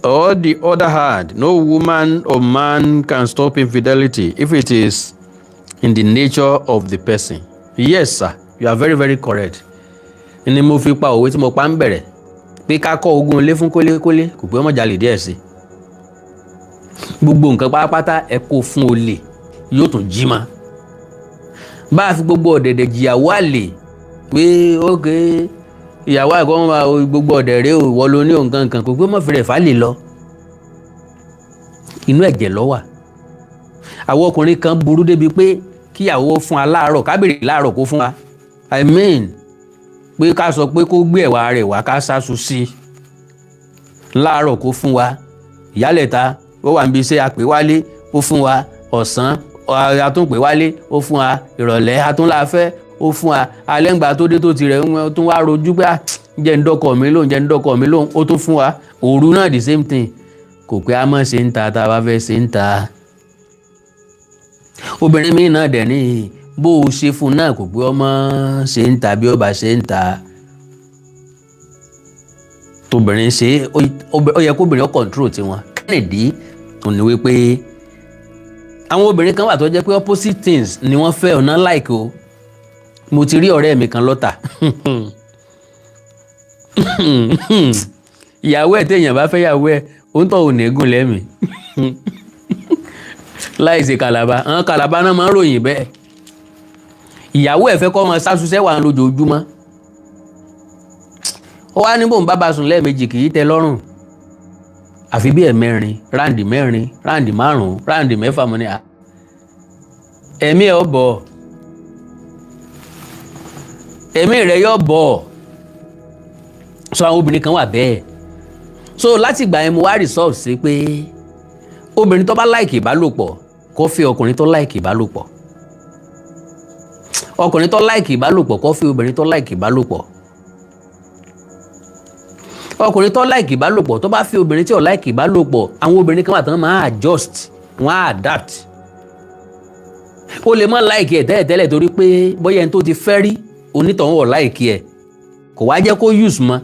On the other hand, no woman or man can stop infidelity if it is in the nature of the person. Yes, sir. You are very, very correct. ni mo fi pa òwe tí mo pa ń bẹ̀rẹ̀ pé ká kọ́ ogún ilé fún kólékólé kò pé ọmọ jalè díẹ̀ sí gbogbo nǹkan pátápátá ẹ kó fún olè yóò tún jí ma bá a fi gbogbo ọ̀dẹ̀dẹ̀ jìyàwó àlè pé ókè ìyàwó ẹ̀kọ́ wọn máa gbogbo ọ̀dẹ̀ rẹ ò wọ́ ló ní nǹkan kan kò pé mọ̀ fẹ́rẹ̀ fà lè lọ inú ẹ̀jẹ̀ ló wà àwọn ọkùnrin kan burú débi pé kíyàwó fún wa láàárọ̀ ká béèrè láàárọ̀ kó fún wa I mean pé ká sọ pé kó gbé ẹ̀wà rẹ̀ wá ká sáṣu sí láàárọ̀ kó fún wa ìyálẹ̀ta ó wà níbi iṣẹ́ àpè wálé ó fún wa ọ̀sán àtúnpè wálé ó fún wa ìrọ̀lẹ́ àtúnláfẹ́ ó fún wa alẹ́ngbà tó dé tó ti rẹ̀ ó tún wá rojú pé jẹ́ ń dọ́kọ̀ mi lóhùn ó tún fún wa òru náà the same thing kò pé a mọ̀ ṣe ń ta tá a bá fẹ́ ṣe ń ta obìnrin mi náà dẹ̀ ní bó o ṣe fún náà kò pé ọmọ ṣe ń ta bí ọba ṣe ń ta tóbìnrin ṣe ó yẹ kóbìnrin ó control tiwọn kennedy tó ní wípé àwọn obìnrin kan wà tó jẹ́ pé opposite things ni wọ́n fẹ́ ọ̀nà like o mo ti rí ọ̀rẹ́ mi kan lọ́tà ìyàwó ẹ̀ téèyàn bá fẹ́ yàwó ẹ̀ ó ń tọ́ òun nẹ́gùn lẹ́mìí láìsí kàlàbà àwọn kàlàbà náà máa ń ròyìn bẹ́ẹ̀ ìyàwó ẹ̀ fẹ́ kọ́ ọmọ sásùsẹ́ wà lójoojúmọ́ ó wá ní bóun bá sùn lẹ́ẹ̀mejì kì í tẹ́ lọ́rùn àfi bí ẹ̀mẹ́rin ráǹdì mẹ́rin ráǹdì márùn-ún ráǹdì mẹ́fà mọ́ ní à ẹ̀mí ẹ̀ bọ̀ ẹ̀mí rẹ̀ yọ̀ bọ̀ so àwọn obìnrin kan wà bẹ́ẹ̀ so láti ìgbà yẹn mo wá resolve sí pé obìnrin tó bá láìkì ìbálòpọ̀ kó fẹ́ ọkùnrin tó láìkì ìbálòpọ̀ ọkùnrin tó láìkì ìbálòpọ̀ kó fẹ́ obìnrin tó láìkì ìbálòpọ̀ ọkùnrin tó láìkì ìbálòpọ̀ tó bá fẹ́ obìnrin tí ò láìkì ìbálòpọ̀ àwọn obìnrin kan wà tán máa adjust wọ́n á adapt ó lè má láìkì ẹ̀ tẹ́lẹ̀tẹ́lẹ̀ torí pé bóyá ẹni tó ti fẹ́ rí onítọ̀hún ò láìkì ẹ̀ kò wá jẹ́ kó use mọ́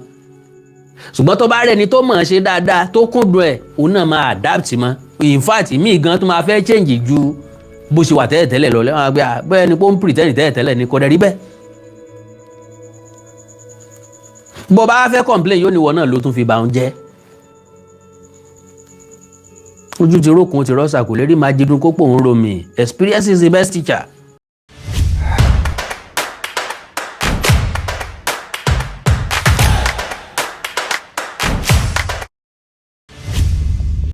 ṣùgbọ́n tó bá rẹni tó mọ̀ ọ́n ṣe dáadáa tó kúndùn ẹ̀ òun náà máa adapt mọ́ in fact míì gan tó máa fẹ́ change ju bó ṣe wà tẹ́lẹ̀tẹ́lẹ̀ lọ lẹ́wọ̀n àgbẹ̀ bẹ́ẹ̀ ni pé ó ń pretend tẹ́lẹ̀tẹ́lẹ̀ ni kò dẹ̀ rí bẹ́ẹ̀ bó bá fẹ́ complain yóò ní wọ́n náà ló tún fi ba òun jẹ́ ojú ti rókun ti rọ́ṣà kò lè rí máa jídun kó pòun romi experience is the best teacher.